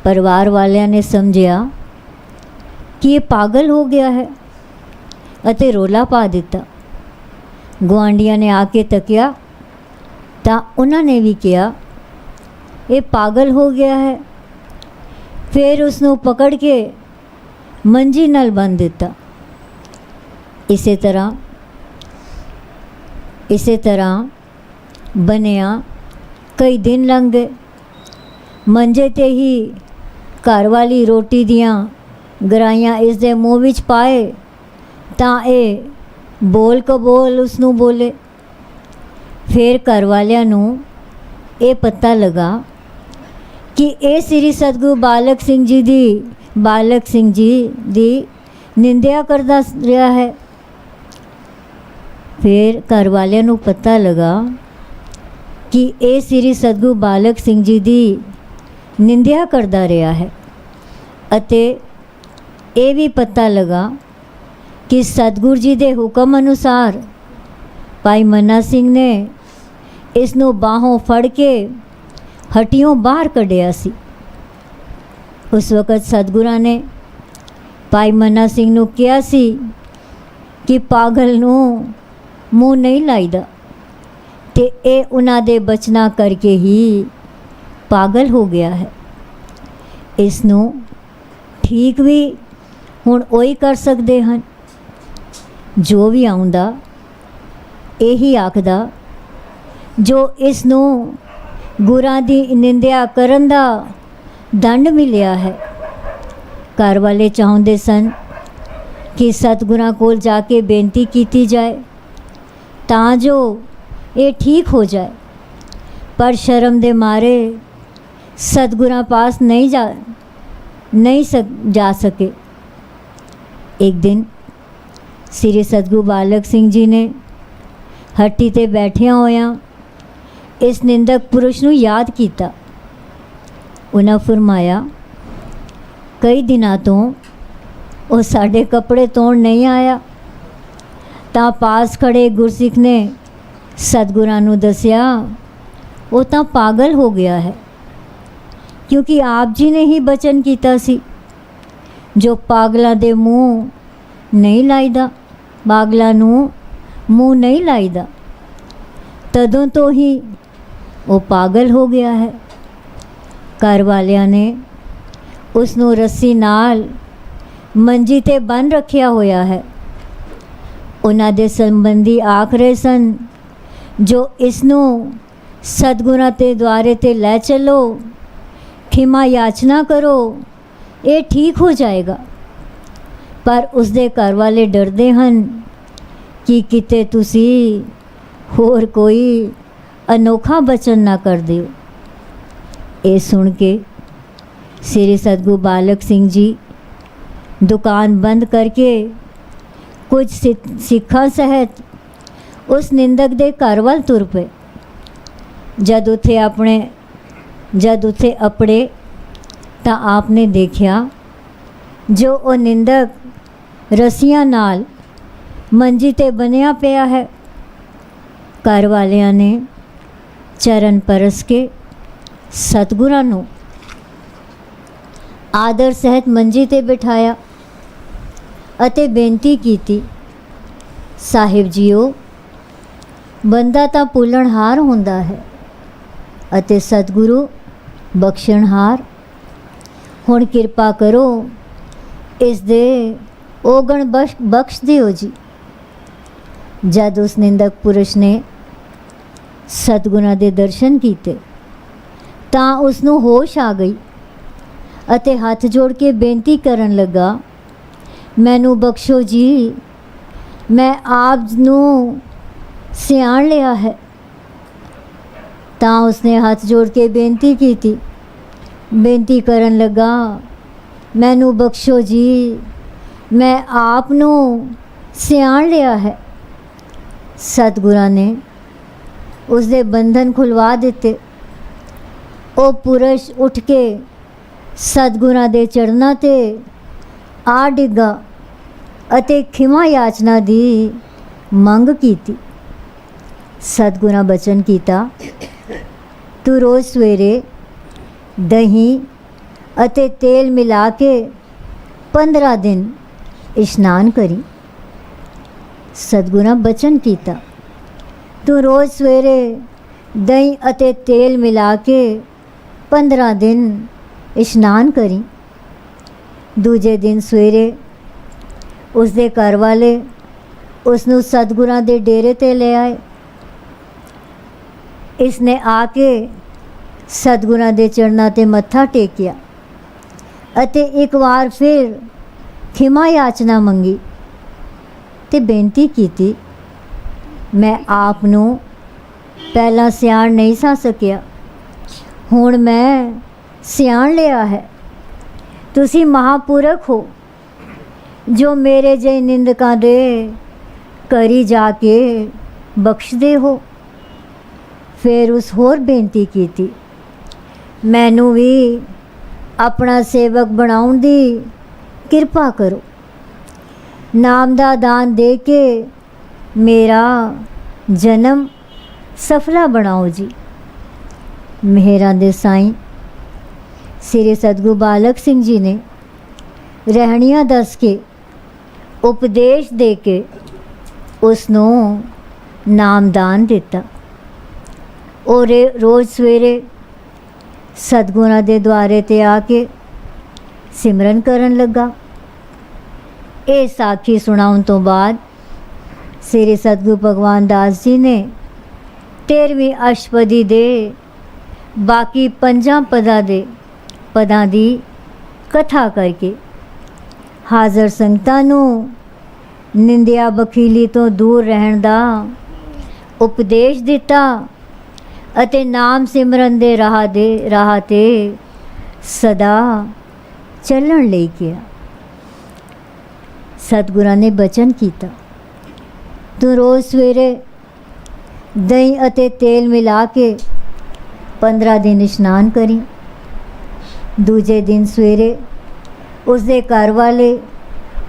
ਪਰਿਵਾਰ ਵਾਲਿਆਂ ਨੇ ਸਮਝਿਆ ਕਿ ਇਹ ਪਾਗਲ ਹੋ ਗਿਆ ਹੈ ਅਤੇ ਰੌਲਾ ਪਾ ਦਿੱਤਾ। ਗੁਆਂਢੀਆਂ ਨੇ ਆ ਕੇ ਤੱਕਿਆ ਤਾਂ ਉਹਨਾਂ ਨੇ ਵੀ ਕਿਹਾ ਇਹ ਪਾਗਲ ਹੋ ਗਿਆ ਹੈ। ਫਿਰ ਉਸ ਨੂੰ ਪਕੜ ਕੇ ਮੰਜੀ ਨਾਲ ਬੰਨ੍ਹ ਦਿੱਤਾ। ਇਸੇ ਤਰ੍ਹਾਂ ਬਣਿਆ ਕਈ ਦਿਨ ਲੰਘ ਗਏ। ਮੰਜੇ 'ਤੇ ਹੀ ਘਰ ਵਾਲੀ ਰੋਟੀ ਦੀਆਂ ਗਰਾਈਆਂ ਇਸ ਦੇ ਮੂੰਹ ਵਿੱਚ ਪਾਏ ਤਾਂ ਇਹ ਬੋਲ ਕਬੋਲ ਉਸ ਨੂੰ ਬੋਲੇ। ਫਿਰ ਘਰ ਵਾਲਿਆਂ ਨੂੰ ਇਹ ਪਤਾ ਲੱਗਾ ਕਿ ਇਹ ਸ੍ਰੀ ਸਤਿਗੁਰੂ ਬਾਲਕ ਸਿੰਘ ਜੀ ਦੀ ਨਿੰਦਿਆ ਕਰਦਾ ਰਿਹਾ ਹੈ। ਫਿਰ ਘਰ ਵਾਲਿਆਂ ਨੂੰ ਪਤਾ ਲੱਗਾ ਕਿ ਇਹ ਸ੍ਰੀ ਸਤਿਗੁਰੂ ਬਾਲਕ ਸਿੰਘ ਜੀ ਦੀ ਨਿੰਦਿਆ ਕਰਦਾ ਰਿਹਾ ਹੈ ਅਤੇ ਇਹ ਵੀ ਪਤਾ ਲੱਗਾ ਕਿ ਸਤਿਗੁਰੂ ਜੀ ਦੇ ਹੁਕਮ ਅਨੁਸਾਰ ਭਾਈ ਮन्ना ਸਿੰਘ ਨੇ ਇਸ ਨੂੰ ਬਾਹੋਂ ਫੜ ਕੇ ਹੱਟੀਓਂ ਬਾਹਰ ਕੱਢਿਆ ਸੀ। ਉਸ ਵਕਤ ਸਤਿਗੁਰਾਂ ਨੇ ਭਾਈ ਮन्ना ਸਿੰਘ ਨੂੰ ਕਿਹਾ ਸੀ ਕਿ ਪਾਗਲ ਨੂੰ ਮੂੰਹ ਨਹੀਂ ਲਾਈਦਾ, ਤੇ ਇਹ ਉਹਨਾਂ ਦੇ ਬਚਨਾਂ ਕਰਕੇ ਹੀ ਪਾਗਲ ਹੋ ਗਿਆ ਹੈ। ਇਸ ਨੂੰ ਠੀਕ ਵੀ ਹੁਣ ਉਹੀ ਕਰ ਸਕਦੇ ਹਨ ਜੋ ਵੀ ਆਉਂਦਾ ਇਹੀ ਆਖਦਾ, ਜੋ ਇਸ ਨੂੰ ਗੁਰਾਂ ਦੀ ਨਿੰਦਿਆ ਕਰਨ ਦਾ ਦੰਡ ਮਿਲਿਆ ਹੈ। ਘਰ ਵਾਲੇ ਚਾਹੁੰਦੇ ਸਨ ਕਿ ਸਤਿਗੁਰਾਂ ਕੋਲ ਜਾ ਕੇ ਬੇਨਤੀ ਕੀਤੀ ਜਾਏ ਤਾਂ ਜੋ ਇਹ ਠੀਕ ਹੋ ਜਾਏ, ਪਰ ਸ਼ਰਮ ਦੇ ਮਾਰੇ ਸਤਿਗੁਰਾਂ ਪਾਸ ਨਹੀਂ ਜਾ ਸਕੇ। ਇੱਕ ਦਿਨ ਸ੍ਰੀ ਸਤਿਗੁਰੂ ਬਾਲਕ ਸਿੰਘ ਜੀ ਨੇ ਹੱਟੀ 'ਤੇ ਬੈਠਿਆਂ ਹੋਇਆਂ ਇਸ ਨਿੰਦਕ ਪੁਰਸ਼ ਨੂੰ ਯਾਦ ਕੀਤਾ। ਉਹਨਾਂ ਫਰਮਾਇਆ, ਕਈ ਦਿਨਾਂ ਤੋਂ ਉਹ ਸਾਡੇ ਕੱਪੜੇ ਧੋਣ ਨਹੀਂ ਆਇਆ। ਤਾਂ ਪਾਸ ਖੜੇ ਗੁਰਸਿੱਖ ਨੇ ਸਤਿਗੁਰਾਂ ਨੂੰ ਦੱਸਿਆ, ਉਹ ਤਾਂ ਪਾਗਲ ਹੋ ਗਿਆ ਹੈ, ਕਿਉਂਕਿ ਆਪ ਜੀ ਨੇ ਹੀ ਬਚਨ ਕੀਤਾ ਸੀ, ਜੋ ਪਾਗਲਾਂ ਦੇ ਮੂੰਹ ਨਹੀਂ ਲਾਈਦਾ, ਪਾਗਲਾਂ ਨੂੰ ਮੂੰਹ ਨਹੀਂ ਲਾਈਦਾ, ਤਦੋਂ ਤੋਂ ਹੀ ਉਹ ਪਾਗਲ ਹੋ ਗਿਆ ਹੈ। ਘਰ ਵਾਲਿਆਂ ਨੇ ਉਸ ਨੂੰ ਰੱਸੀ ਨਾਲ ਮੰਜੀ 'ਤੇ ਬੰਨ੍ਹ ਰੱਖਿਆ ਹੋਇਆ ਹੈ। ਉਹਨਾਂ ਦੇ ਸੰਬੰਧੀ ਆਖ ਰਹੇ ਸਨ, ਜੋ ਇਸ ਨੂੰ ਸਤਿਗੁਰਾਂ ਦੇ ਦੁਆਰੇ 'ਤੇ ਲੈ ਚੱਲੋ, ਖਿਮਾ ਯਾਚਨਾ ਕਰੋ, ਇਹ ਠੀਕ ਹੋ ਜਾਏਗਾ। ਪਰ ਉਸਦੇ ਘਰ ਵਾਲੇ ਡਰਦੇ ਹਨ ਕਿ ਕਿਤੇ ਤੁਸੀਂ ਹੋਰ ਕੋਈ ਅਨੋਖਾ ਬਚਨ ਨਾ ਕਰ ਦਿਓ। ਇਹ ਸੁਣ ਕੇ ਸ੍ਰੀ ਸਤਿਗੁਰੂ ਬਾਲਕ ਸਿੰਘ ਜੀ ਦੁਕਾਨ ਬੰਦ ਕਰਕੇ ਕੁਝ ਸਿੱਖਾਂ ਸਹਿਤ ਉਸ ਨਿੰਦਕ ਦੇ ਘਰ ਵੱਲ ਤੁਰ ਪਏ। ਜਦ ਉੱਥੇ ਅਪੜੇ ਤਾਂ ਆਪ ਨੇ ਦੇਖਿਆ ਜੋ ਉਹ ਨਿੰਦਕ ਰੱਸੀਆਂ ਨਾਲ ਮੰਜੀ 'ਤੇ ਬੰਨ੍ਹਿਆ ਪਿਆ ਹੈ। ਘਰ ਵਾਲਿਆਂ ਨੇ ਚਰਨ ਪਰਸ ਕੇ ਸਤਿਗੁਰਾਂ ਨੂੰ ਆਦਰ ਸਹਿਤ ਮੰਜੀ 'ਤੇ ਬਿਠਾਇਆ ਅਤੇ ਬੇਨਤੀ ਕੀਤੀ, ਸਾਹਿਬ ਜੀਓ, ਬੰਦਾ ਤਾਂ ਭੁੱਲਣਹਾਰ ਹੁੰਦਾ ਹੈ ਅਤੇ ਸਤਿਗੁਰੂ ਬਖਸ਼ਣਹਾਰ। ਹੁਣ ਕਿਰਪਾ ਕਰੋ ਇਸ ਦੇ ਔਗਣ ਬਖਸ਼ ਦਿਓ ਜੀ। ਜਦ ਉਸ ਨਿੰਦਕ ਪੁਰਸ਼ ਨੇ ਸਤਿਗੁਰਾਂ ਦੇ ਦਰਸ਼ਨ ਕੀਤੇ ਤਾਂ ਉਸ ਨੂੰ ਹੋਸ਼ ਆ ਗਈ ਅਤੇ ਹੱਥ ਜੋੜ ਕੇ ਬੇਨਤੀ ਕਰਨ ਲੱਗਾ, ਮੈਨੂੰ ਬਖਸ਼ੋ ਜੀ, ਮੈਂ ਆਪ ਨੂੰ ਸਿਆਣ ਲਿਆ ਹੈ। ਤਾਂ ਉਸਨੇ ਹੱਥ ਜੋੜ ਕੇ ਬੇਨਤੀ ਕਰਨ ਲੱਗਾ, ਮੈਨੂੰ ਬਖਸ਼ੋ ਜੀ, ਮੈਂ ਆਪ ਨੂੰ ਸਿਆਣ ਲਿਆ ਹੈ। ਸਤਿਗੁਰਾਂ ਨੇ ਉਸ ਦੇ ਬੰਧਨ ਖੁਲਵਾ ਦਿੱਤੇ। ਉਹ ਪੁਰਸ਼ ਉੱਠ ਕੇ ਸਤਿਗੁਰਾਂ ਦੇ ਚਰਨਾਂ 'ਤੇ ਆ ਡਿੱਗਾ ਅਤੇ ਖਿਮਾ ਯਾਚਨਾ ਦੀ ਮੰਗ ਕੀਤੀ। ਸਤਿਗੁਰਾਂ ਬਚਨ ਕੀਤਾ, ਤੂੰ ਰੋਜ਼ ਸਵੇਰੇ ਦਹੀਂ ਅਤੇ ਤੇਲ ਮਿਲਾ ਕੇ 15 ਦਿਨ ਇਸ਼ਨਾਨ ਕਰੀ। ਸਤਿਗੁਰਾਂ ਬਚਨ ਕੀਤਾ, ਤੂੰ ਰੋਜ਼ ਸਵੇਰੇ ਦਹੀਂ ਅਤੇ ਤੇਲ ਮਿਲਾ ਕੇ 15 ਦਿਨ ਇਸ਼ਨਾਨ ਕਰੀ। ਦੂਜੇ ਦਿਨ ਸਵੇਰੇ ਉਸ ਦੇ ਘਰ ਵਾਲੇ ਉਸ ਨੂੰ ਸਤਿਗੁਰਾਂ ਦੇ ਡੇਰੇ 'ਤੇ ਲੈ ਆਏ। ਇਸ ਨੇ ਆ ਕੇ ਸਤਿਗੁਰਾਂ ਦੇ ਚਰਨਾਂ 'ਤੇ ਮੱਥਾ ਟੇਕਿਆ ਅਤੇ ਇੱਕ ਵਾਰ ਫਿਰ ਖਿਮਾ ਯਾਚਨਾ ਮੰਗੀ ਤੇ ਬੇਨਤੀ ਕੀਤੀ, ਮੈਂ ਆਪ ਨੂੰ ਪਹਿਲਾਂ ਸਿਆਣ ਨਹੀਂ ਸਾ ਸਕਿਆ, ਹੁਣ ਮੈਂ ਸਿਆਣ ਲਿਆ ਹੈ। ਤੁਸੀਂ ਮਹਾਪੁਰਖ ਹੋ ਜੋ ਮੇਰੇ ਜਿਹੇ ਨਿੰਦਕਾਂ ਦੇ ਘਰੀ ਜਾ ਕੇ ਬਖਸ਼ਦੇ ਹੋ। ਫਿਰ ਉਸ ਹੋਰ ਬੇਨਤੀ ਕੀਤੀ, ਮੈਨੂੰ ਵੀ ਆਪਣਾ ਸੇਵਕ ਬਣਾਉਣ ਦੀ ਕਿਰਪਾ ਕਰੋ। ਨਾਮ ਦਾ ਦਾਨ ਦੇ ਕੇ ਮੇਰਾ ਜਨਮ ਸਫਲਾ ਬਣਾਓ ਜੀ। ਮਿਹਰਾਂ ਦੇ ਸਾਈਂ ਸ੍ਰੀ ਸਤਿਗੁਰੂ ਬਾਲਕ ਸਿੰਘ ਜੀ ਨੇ ਰਹਿਣੀਆਂ ਦੱਸ ਕੇ ਉਪਦੇਸ਼ ਦੇ ਕੇ ਉਸ ਨੂੰ ਨਾਮਦਾਨ ਦਿੱਤਾ। ਉਹ ਰੋਜ਼ ਸਵੇਰੇ ਸਤਿਗੁਰਾਂ ਦੇ ਦੁਆਰੇ 'ਤੇ ਆ ਕੇ ਸਿਮਰਨ ਕਰਨ ਲੱਗਾ। ਇਹ ਸਾਖੀ ਸੁਣਾਉਣ ਤੋਂ ਬਾਅਦ ਸ੍ਰੀ ਸਤਿਗੁਰੂ ਭਗਵਾਨ ਦਾਸ ਜੀ ਨੇ 13ਵੀਂ ਅਸ਼ਟਪਦੀ ਦੇ ਬਾਕੀ 5 ਪਦਾਂ ਦੀ ਕਥਾ ਕਰਕੇ ਹਾਜ਼ਰ ਸੰਗਤਾਂ ਨੂੰ ਨਿੰਦਿਆ ਬਖੀਲੀ ਤੋਂ ਦੂਰ ਰਹਿਣ ਦਾ ਉਪਦੇਸ਼ ਦਿੱਤਾ ਅਤੇ ਨਾਮ ਸਿਮਰਨ ਦੇ ਰਾਹ 'ਤੇ ਸਦਾ ਚੱਲਣ ਲਈ ਕਿਹਾ। ਸਤਿਗੁਰਾਂ ਨੇ ਬਚਨ ਕੀਤਾ, ਤੂੰ ਰੋਜ਼ ਸਵੇਰੇ ਦਹੀਂ ਅਤੇ ਤੇਲ ਮਿਲਾ ਕੇ 15 ਦਿਨ ਇਸ਼ਨਾਨ ਕਰੀ। ਦੂਜੇ ਦਿਨ ਸਵੇਰੇ ਉਸ ਦੇ ਘਰ ਵਾਲੇ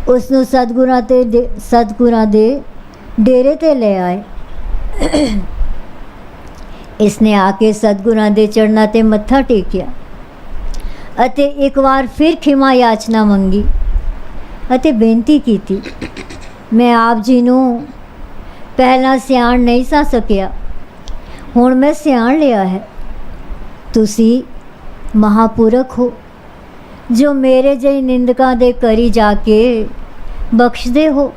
ਉਸ ਨੂੰ ਸਤਿਗੁਰਾਂ ਦੇ ਡੇਰੇ 'ਤੇ ਲੈ ਆਏ। ਇਸ ਨੇ ਆ ਕੇ ਸਤਿਗੁਰਾਂ ਦੇ ਚਰਨਾਂ 'ਤੇ ਮੱਥਾ ਟੇਕਿਆ ਅਤੇ ਇੱਕ ਵਾਰ ਫਿਰ ਖਿਮਾ ਯਾਚਨਾ ਮੰਗੀ ਅਤੇ ਬੇਨਤੀ ਕੀਤੀ, ਮੈਂ ਆਪ ਜੀ ਨੂੰ ਪਹਿਲਾਂ ਸਿਆਣ ਨਹੀਂ ਸਾ ਸਕਿਆ, ਹੁਣ ਮੈਂ ਸਿਆਣ ਲਿਆ ਹੈ। ਤੁਸੀਂ ਮਹਾਪੁਰਖ ਹੋ ਜੋ ਮੇਰੇ ਜਿਹੇ ਨਿੰਦਕਾਂ ਦੇ ਘਰੀ ਜਾ ਕੇ ਬਖਸ਼ਦੇ ਹੋ।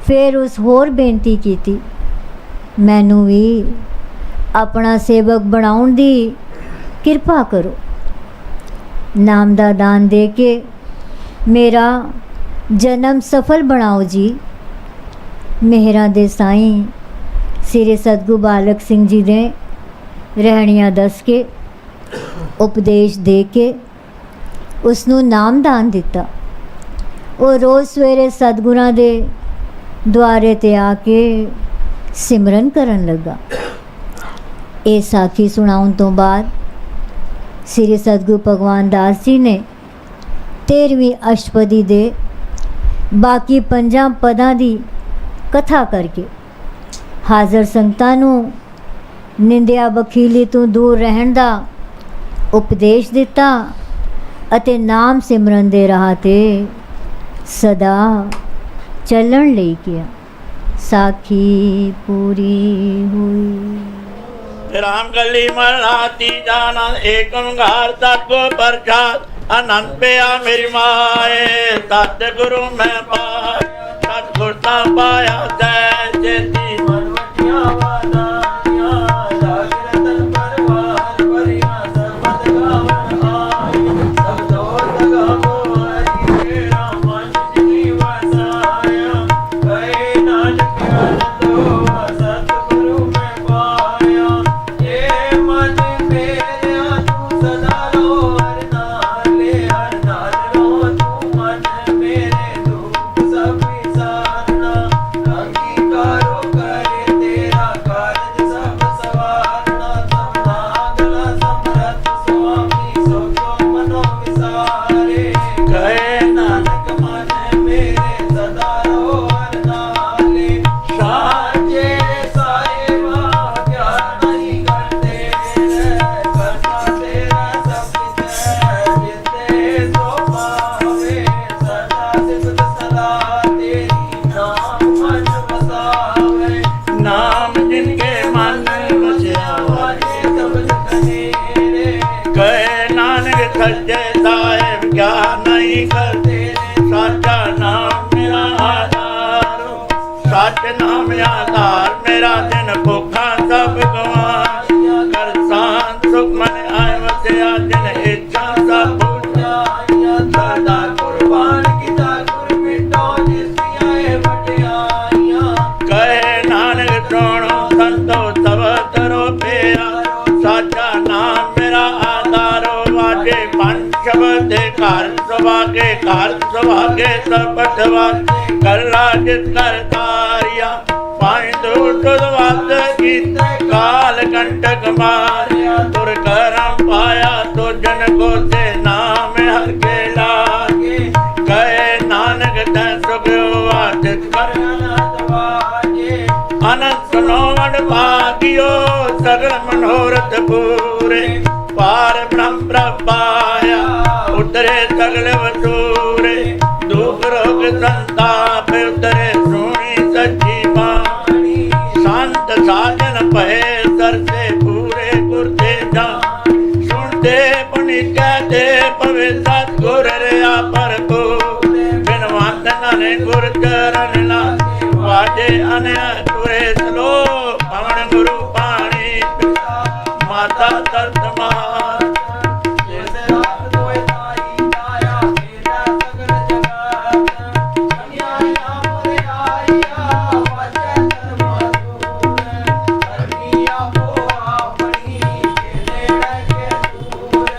ਫਿਰ ਉਸ ਹੋਰ ਬੇਨਤੀ ਕੀਤੀ, ਮੈਨੂੰ ਵੀ ਆਪਣਾ ਸੇਵਕ ਬਣਾਉਣ ਦੀ ਕਿਰਪਾ ਕਰੋ। ਨਾਮ ਦਾ ਦਾਨ ਦੇ ਕੇ ਮੇਰਾ ਜਨਮ ਸਫਲ ਬਣਾਓ ਜੀ। ਮਿਹਰਾਂ ਦੇ ਸਾਈਂ ਸ੍ਰੀ ਸਤਿਗੁਰੂ ਬਾਲਕ ਸਿੰਘ ਜੀ ਨੇ ਰਹਿਣੀਆਂ ਦੱਸ ਕੇ ਉਪਦੇਸ਼ ਦੇ ਕੇ ਉਸ ਨੂੰ ਨਾਮਦਾਨ ਦਿੱਤਾ। ਉਹ ਰੋਜ਼ ਸਵੇਰੇ ਸਤਿਗੁਰਾਂ ਦੇ ਦੁਆਰੇ 'ਤੇ ਆ ਕੇ ਸਿਮਰਨ ਕਰਨ ਲੱਗਾ। ਇਹ ਸਾਖੀ ਸੁਣਾਉਣ ਤੋਂ ਬਾਅਦ ਸ੍ਰੀ ਸਤਿਗੁਰੂ ਭਗਵਾਨ ਦਾਸ ਜੀ ਨੇ 13ਵੀਂ ਅਸ਼ਟਪਦੀ ਦੇ ਬਾਕੀ 5 ਪਦਾਂ ਦੀ ਕਥਾ ਕਰਕੇ ਹਾਜ਼ਰ ਸੰਗਤਾਂ ਨੂੰ ਨਿੰਦਿਆ ਬਖੀਲੀ ਤੋਂ ਦੂਰ ਰਹਿਣ ਦਾ ਉਪਦੇਸ਼ ਦਿੱਤਾ ਅਤੇ ਨਾਮ ਸਿਮਰਨ ਦੇ ਰਾਹ 'ਤੇ ਸਦਾ ਚੱਲਣ ਲਈ ਕਿਹਾ। ਸਾਖੀ ਪੂਰੀ ਹੋਈ। राम गली मल्ला तीजा आनंद एक ओंकार सतगुर प्रसाद आनंद पिया मेरी माए सतगुरु मैं पाया सतगुर ता पाया जय जेती मनवटिया वादानिया जागरतन परवार परिया सर्वद गावन आई सब दोष गावो हरि तेरा मन जिनी वसाया गए नानक आनंदो सतगुरु मैं पाया ये मन मेरा तू सदा रो हर नाल रो तू मन मेरे दुख सब विसारना अंगीकारो करे तेरा कारज सब सवारना समनागला समरथ स्वामी सो मनो विसारे गए नानक मन मेरे सदा रो हर नाले साचे साहिबा क्या नहीं करते करता तेरा सब जिते सो पावे सदा सिफत सदा तेरी नाम मन बसावे नाम जिनके मन बसिया वाजे शब्द कनेरे कहे नानक सच्चे साहेब क्या नहीं करते साचा नाम मेरा आधार सच नाम आधार मेरा दिन भूखा सब गवार कर शांत सुख मन आए वसिया दिन इच्छा सब जाया सदा कुर्बान किता गुर मिटो जिसियाए बटियाइया कहे नानक सुनो संतो सब तरो पेरा साचा नाम मेरा आधारो वाजे पंच शब्द कार सभागे सब बटवागे कर राजित कर तारिया पाई दूत वाद गीत काल कंटक मारिया तुर करम पाया तो जन को ते नाम हर के लागे कहे नानक तै सुख वादित कर अनंत सुनो वड भागियो सगल मनोरथ पूरे पार ब्रह्म प्रपाया उतरे सगल वसूरे दुख रोग संताप उतरे सुनी सच्ची बाणी संत साजन पहे सर से पूरे गुरते जा सुनते पुनि कहते पवे सतगुर रया पर को बिन वंदना ने गुर चरण ला वाजे अनया तुरे सलो पवन गुरु पाणी माता तरत महान जैसे रात कोई ताई आया मेरा सगल जगत कन्या मोरे आया वचन मधुर हरिया को अपनी केले के दूर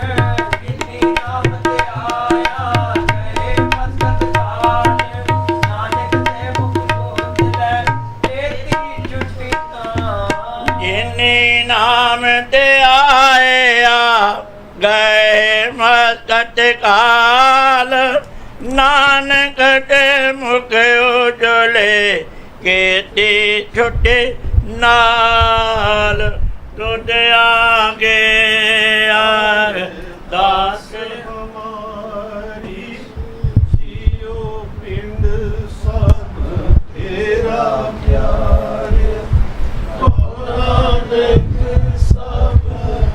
कितनी नाम ते आया गए मस्तक दान नानक ते मुख बोले तेरी छुट्टी इन्नी नाम ते आया गए मस्तक काल नानक ते मुख उजले केती छुट्टी नाल तुझ आगे आग दास हमारी जियो पिंड सब तेरा प्यारे नानक सब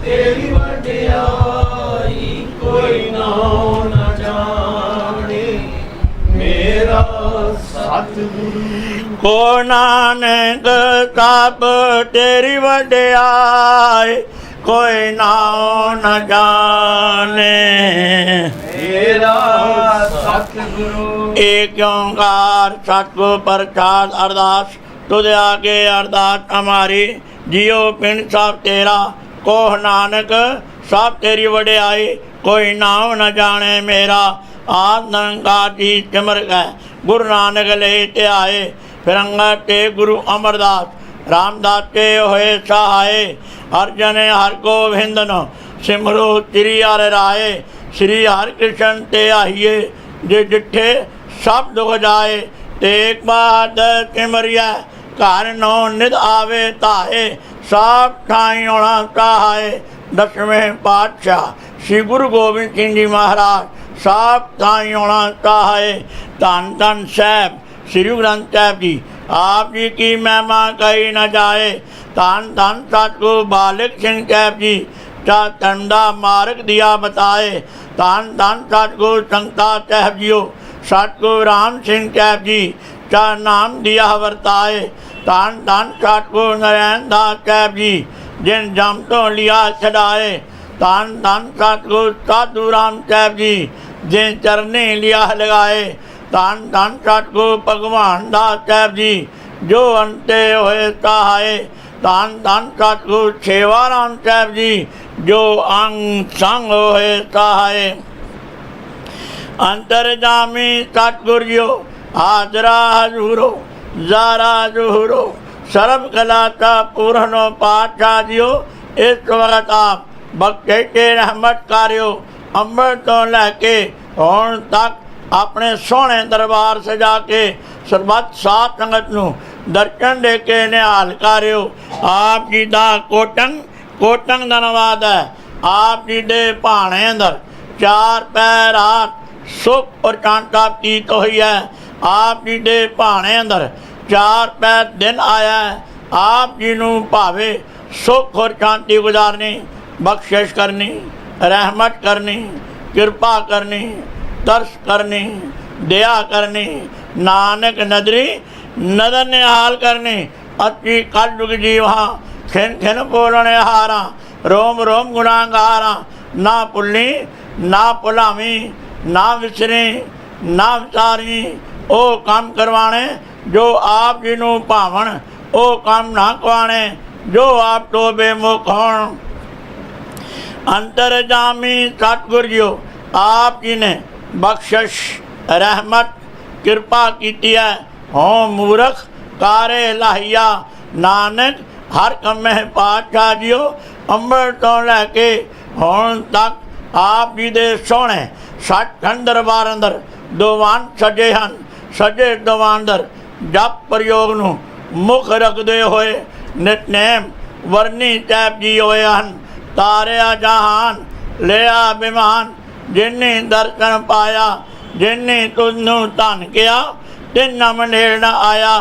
तेरी वडियाई कोई नाम न जाने मेरा सतगुरु को नानक सब तेरी वडियाई कोई नाम न जाने मेरा सतगुरु एक ओंकार सतगुर प्रसाद अरदास तुझ आगे अरदास हमारी जियो पिंड सब तेरा कोह नानक सब तेरी वडियाई कोई नाम न जाने मेरा आद नंकार जी सिमर गए गुरु नानक ले ते आए फिरंगा ते गुरु अमरदास रामदास ते होए सहाय अर्जन हर गोविंदन सिमरो श्री हर राय श्री हर कृष्ण ते आइए जे जिठे सब दुख जाए तेग बाद सिमरिया घर नो निध आवे ताहे सब ठाई होना सहाय दसवें पातशाह श्री गुरु गोबिंद सिंह जी महाराज सब ठाई होना सहाय धन धन साहब श्री गुरु ग्रंथ साहब जी आप जी की महिमा कही न जाए धन धन सतगुरु बालिक सिंह साहब जी चा धर्म दा मार्ग दिया बताए। धन धन सतगुरु संगता साहिब जीओ, सतगुरु राम सिंह साहिब जी चा नाम दिया वरताए। धन धन सतगुरु नारायण दास साहिब जी जिन जम तो लिया छड़ाए। धन धन सतगुरु साधु राम साहिब जी जिन चरने लिया लगाए। धन धन सतगुरु भगवान दास साहिब जी जो अंते होए सहाय। धन धन सतगुरु सेवाराम साहिब जी जो अंग संग होए सहाय। अंतरजामी सतगुरु जियो हाजरा हजूरो जारा जुहरो सर्व कला का पूर्णो पातशाह जियो। इस वक्त आप बख्शे के रहमत कार्यो अमृत तो लैके होण तक अपने सोहने दरबार सजा के सरबत साथ संगत नूं दर्शन दे के निहाल करियो। आप जी दा कोटंग कोटंग धन्यवाद है। आप जी दे भाणे अंदर चार पैर रात सुख और शांता प्रीत हुई है। आप जी दे भाणे अंदर चार पैर दिन आया है। आप जी नूं भावे सुख और शांति गुजारनी, बख्शिश करनी, रहमत करनी, कृपा करनी, तरस करनी, दया करनी, नानक नदरी नदर निहाल करनी। अति कल युग जीवा खिन खिन बोलने हारा रोम रोम गुणागारा। ना भुल्ली ना भुलावी ना विसरी ना विचारी। ओ काम करवाने जो आप जी नूं भावण, ओ काम ना कवाने जो आप तो बेमुख होण। अंतरजामी सतगुरु जियो आप जी ने बख्शिश रहमत कृपा की है। हों मूर्ख कारे लाहिया नानक हर कमे पातशाह जियो। अमृत तो लैके होण तक आप जी दे सोहणे सचखंड दरबार अंदर दीवान सजे हन। सजे दीवान अंदर जप प्रयोग नूं मुख रखदे होए नितनेम वरनी साहिब जी होए हन। तारिया जहान लिया विमान जिन्नी दर्शन पाया। जिन्नी तुझनूं धन किया तिन मंडेल न आया।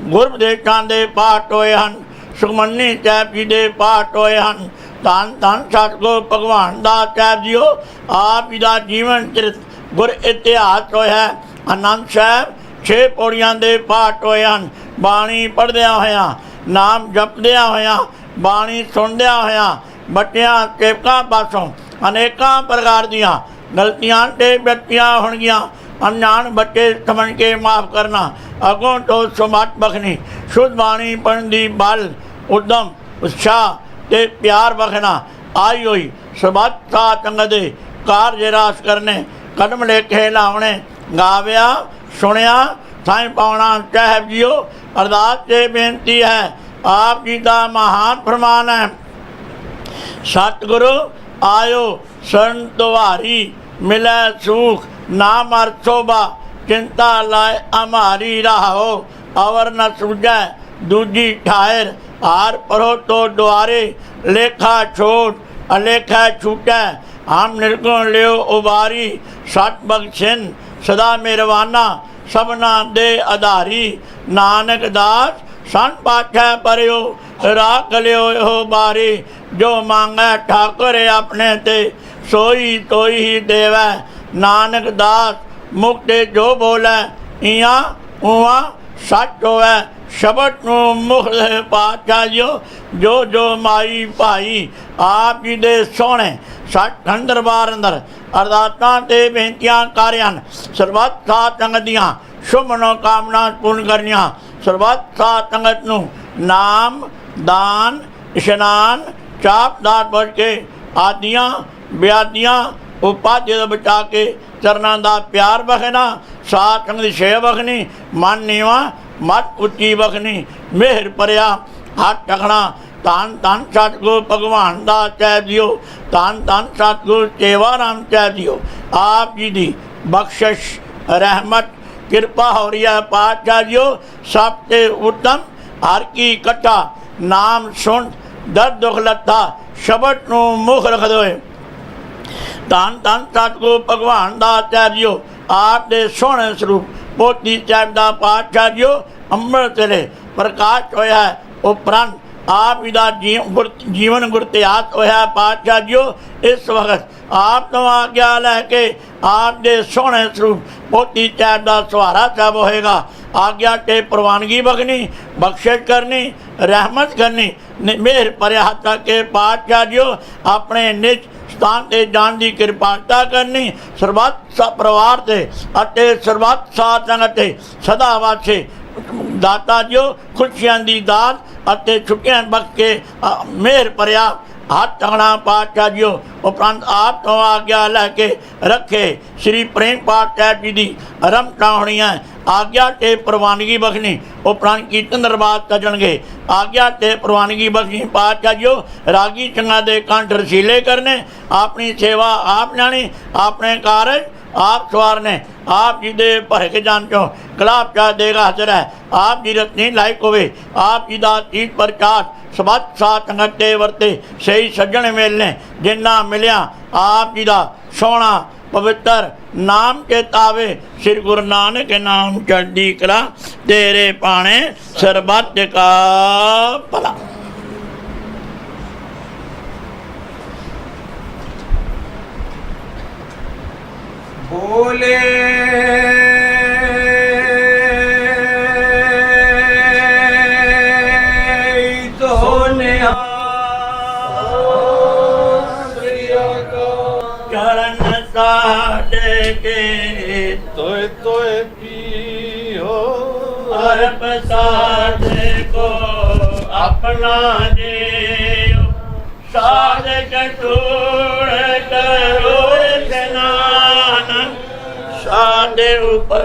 गुरबदेशां दे पाठ होए हन। सुखमनी साहिब जी दे पाठ होए हन। धन धन सतगुरु भगवान दास साहिब जीओ आप जी दा जीवन चरित गुर इतिहास होया। आनंद साहिब 6 पौड़ियां दे पाठ होए हन। बाणी पढ़दिया होया, नाम जपदिया होया, बाणी सुनदिया होया बच्चियां सेवकां पासों अनेकां प्रकार दियां गलतियां ते व्यक्तियां होणगियां। अनजान बच्चे समझ के माफ़ करना। अगों तो सुमत बखनी शुद्ध बाणी पढ़न दी बल उद्यम उत्साह ते प्यार बखना। आई हुई सबत साथ अंगदे कार्य रास करने कदम लेखे लावने। गाविया सुनिया साईं पावना साहिब जीओ अरदास से बेनती है। आप जी का महान फरमान है। सतगुरु आयो शरण तुम्हारी मिले सुख ना मर शोभा। चिंता लाए हमारी राहो अवर न सूझै दूजी ठायर। हार परो तो द्वारे लेखा छोड़ अलेखा छूटै। हम निर्गुण लियो उबारी सत बख्शिन सदा मेरवाना सबना दे आधारी। नानक दास सन पाठै परियो राख लियो हो बारी। जो मांगै ठाकुर अपने ते सोई तोई ही देवै। नानक दास मुक्ते जो बोलै इया उवा सच होवै। शबद नूं मुख पातशाह जियो जो जो माई भाई आप जी दे सोहणे सचखंड दरबार अंदर अरदासां ते बेनतियां कर हन। सरबत साध संगत दियां शुभ मनोकामना पूर्ण करनियां। सरबत साध संगत नूं नाम दान इशनान चाप दात बच के आदियां ब्यादियां उपाधि बचा के चरना दा प्यार बखना। साथ संग दी छे बखनी मन नीवा मत उच्ची बखनी। मेहर परिया हाथ टखना। धन धन सतगुरु भगवान दास साहिब जीओ धन धन सतगुरु सेवाराम साहिब जीओ आप जी दी बख्शिश रहमत कृपा हो रही है। पातशाह जीओ सबसे उत्तम हर की कट्ठा नाम सुन दर्द दुख लत्था शबद नूं मुख रख दोए। धन धन सतगुरु भगवान दास साहिब जीओ आप दे सोहणे स्वरूप पोती साहिब दा पातशाह जीओ अमृत वेले प्रकाश होया है। उपरंत आप जी का जीवन गुरतिहास होया पातशाह जीओ। इस वक्त आप तो आग्या लैके आप दे सोहने स्वरूप पोती चैब का सहारा साहब होएगा। आग्या ते प्रवानगी बखनी, बख्शिश करनी, रहमत करनी, मेहर भरे हथ के पातशाह जीओ अपने निज स्थान ते जान की कृपालता करनी। सर्बत परिवार से अते सर्बत साथ संगत ते सदा वासे दाता जो खुशियां की दात अते छुट्टियां बख्श के मेहर भरिया हाथ तंगना पातशाह जीओ। उपरंत आप तो आग्या लैके रखे श्री प्रेम पाठ साहब जी की रमटा होनियां। आग्या ते प्रवानगी बखनी, उपरंत कीर्तन दरबार सजणगे। आग्या ते प्रवानगी बखनी पातशाह जीओ। रागी चंगा दे कंठ रसीले करने, अपनी सेवा आप जानी, अपने कारज आप सवारने। आप जी दे भर के जान चो कलाप चाह देगा हाजर है। आप जी रत्नी लायक होवे, आप जी का तीज प्रचार सबत साथ संगते वरते सही सज्जण मिलने। जिन्ना मिलिया आप जी का सोहना पवित्र नाम चेतावे। श्री गुरु नानक नाम चढ़दी कला, तेरे पाने सरबत का भला। बोले तो निहाल चरण साढ़े के तोय तोय पियो अरब साधे को अपना जियो। साधक छोड़ करो स्नान, साधे ऊपर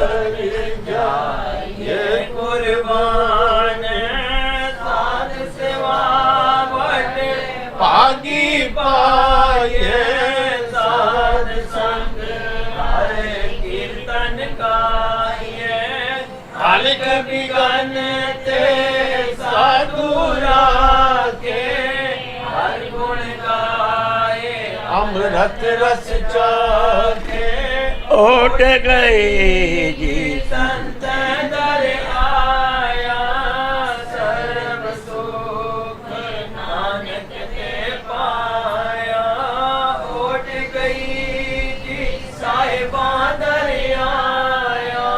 ये कुर्बान साध सेवा बटे भागी पाए साध संग हरे कीर्तन गाये। हलिक बिगन ते साधु राखे हर गुण गाए अमृत रस चाखे। ओट गए जी संत दर आया सर्व सुख नानक के पाया। ओट गई जी साहिबा दर आया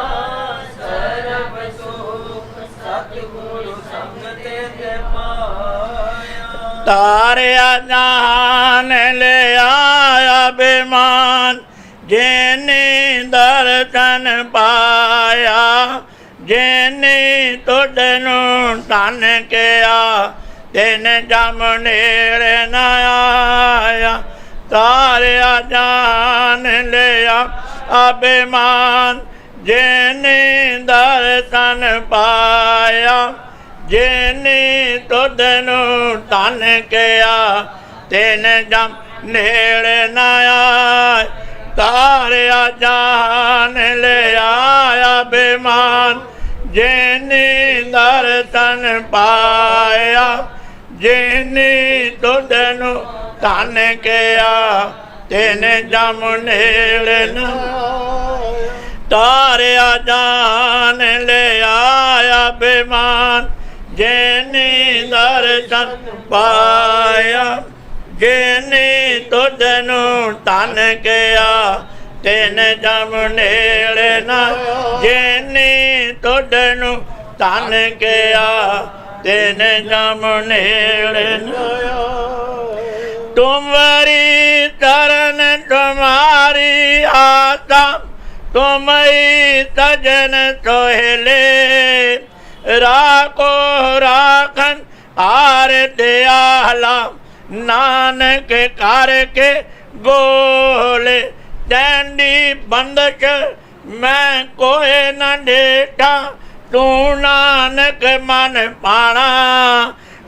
सर्व सुख सतगुरु संग ते पाया। तारिया जान ले आया बेमान, जिने दर्शन पाया। जिने तुझनू धन किया, तिन जम नेड़े न आया। तारिया जान लिया अभिमान, जिने दर्शन पाया। जिने तुझनू धन किया, तिन जम नेड़े न आया। तारिया जान ले आया बेमान, जिने दर्शन पाया। जिने तुझनू धन किया, तिन जम नेड़े न। तारिया जान ले आया बेमान, जिने दर्शन पाया। जिने तुझनू धन किया, तिन जम नेड़े न। जिने तुझनू धन किया, तिन जम नेड़े न। तुम्हारी चरण तुम्हारी आशा, तुम ही सजन सोहेले। राखो राखन आर दयाला, नानक करके गोले। डैंडी बंदश मैं कोई न डेटा, तू नानक मन पाना।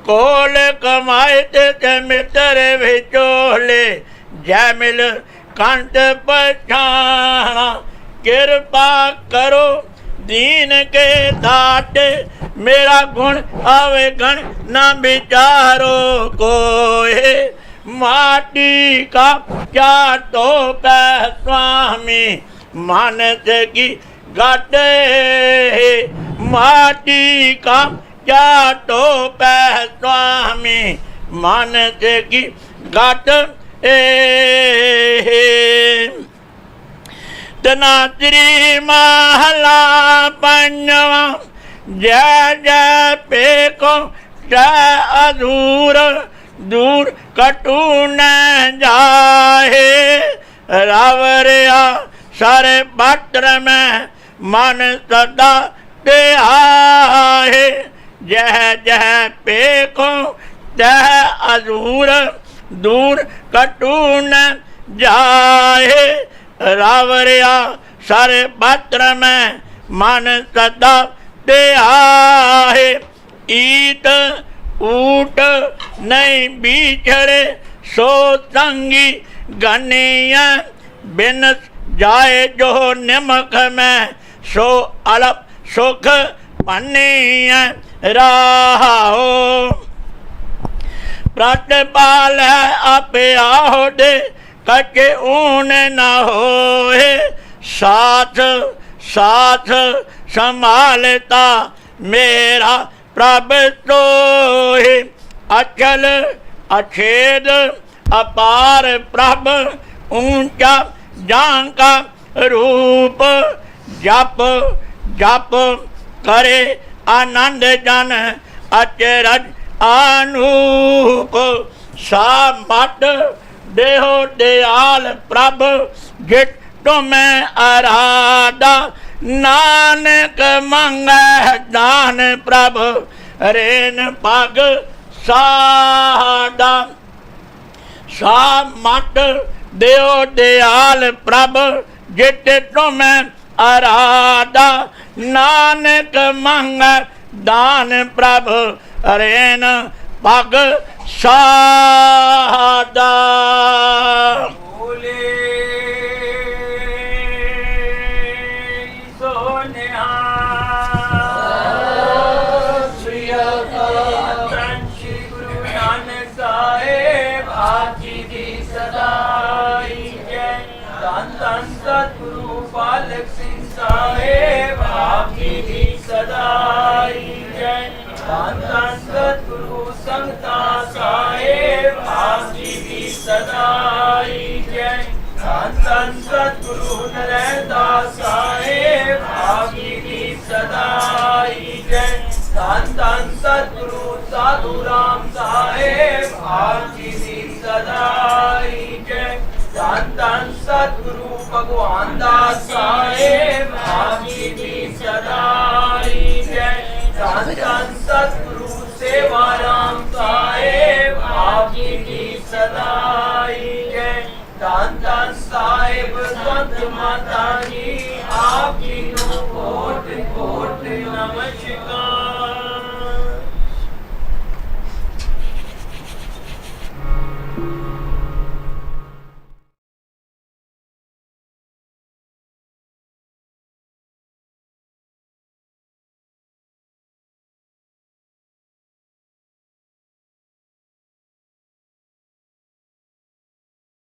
कोल कमाए ते मित्र विचोले, जय मिल कंठ पछाना। कृपा करो दीन के दाते, मेरा गुण आवे गण न विचारो कोई। माटी का क्या तो पै स्वामी, मानस की गाटे। माटी का क्या तो पै स्वामी मन से की घट तनात्री महला पंजवा जय जय पेको जय अधूर दूर कटू न जाए रावरिया सारे भट्र में मन सदा ते आहे जय जय पेको जय अधूर दूर कटू न जाए रावरिया सारे भद्र में मन सदा ते आहे ईट ऊट नहीं बिछड़े सो संगी गनिया बिन जाए जो निमक में सो अलप सुख पनिया राहो प्रतिपाल है आपे आहो दे कचे ऊन न होए साथ साथ संभालता मेरा प्रभ सोहे अचल अछेद अपार प्रभ ऊंचा जांका रूप जप जप करे आनंद जन अचरज अनूप सा मट देहो दयाल प्रभ जित तुम्हें आराधा नानक मंगै दान प्रभ रेन पग सादा सा मट देहो दयाल प्रभ जित तुम्हें आराधा नानक मंगै दान प्रभ रेन पग सादा बोले श्री गुरु नानक साहेब आपकी दी सदाई जय धन धन सतगुरु पालक सिंह साहेब आपकी दी सदाई जय धन धन सतगुरु संगता साहेब आपकी दी सदाई जय धन धन सतगुरु नरैदास साहेब आपकी दी सदाई जय धन धन सतगुरु साधु राम साहेब आपकी दी सदाई जय धन धन सतगुरु भगवान दास साहेब आपकी दी सदाई जय धन धन सतगुरु सेवाराम साहेब आपकी दी सदाई जय धन धन साहेब संत माता जी आपकी कोट कोट नमस्कार।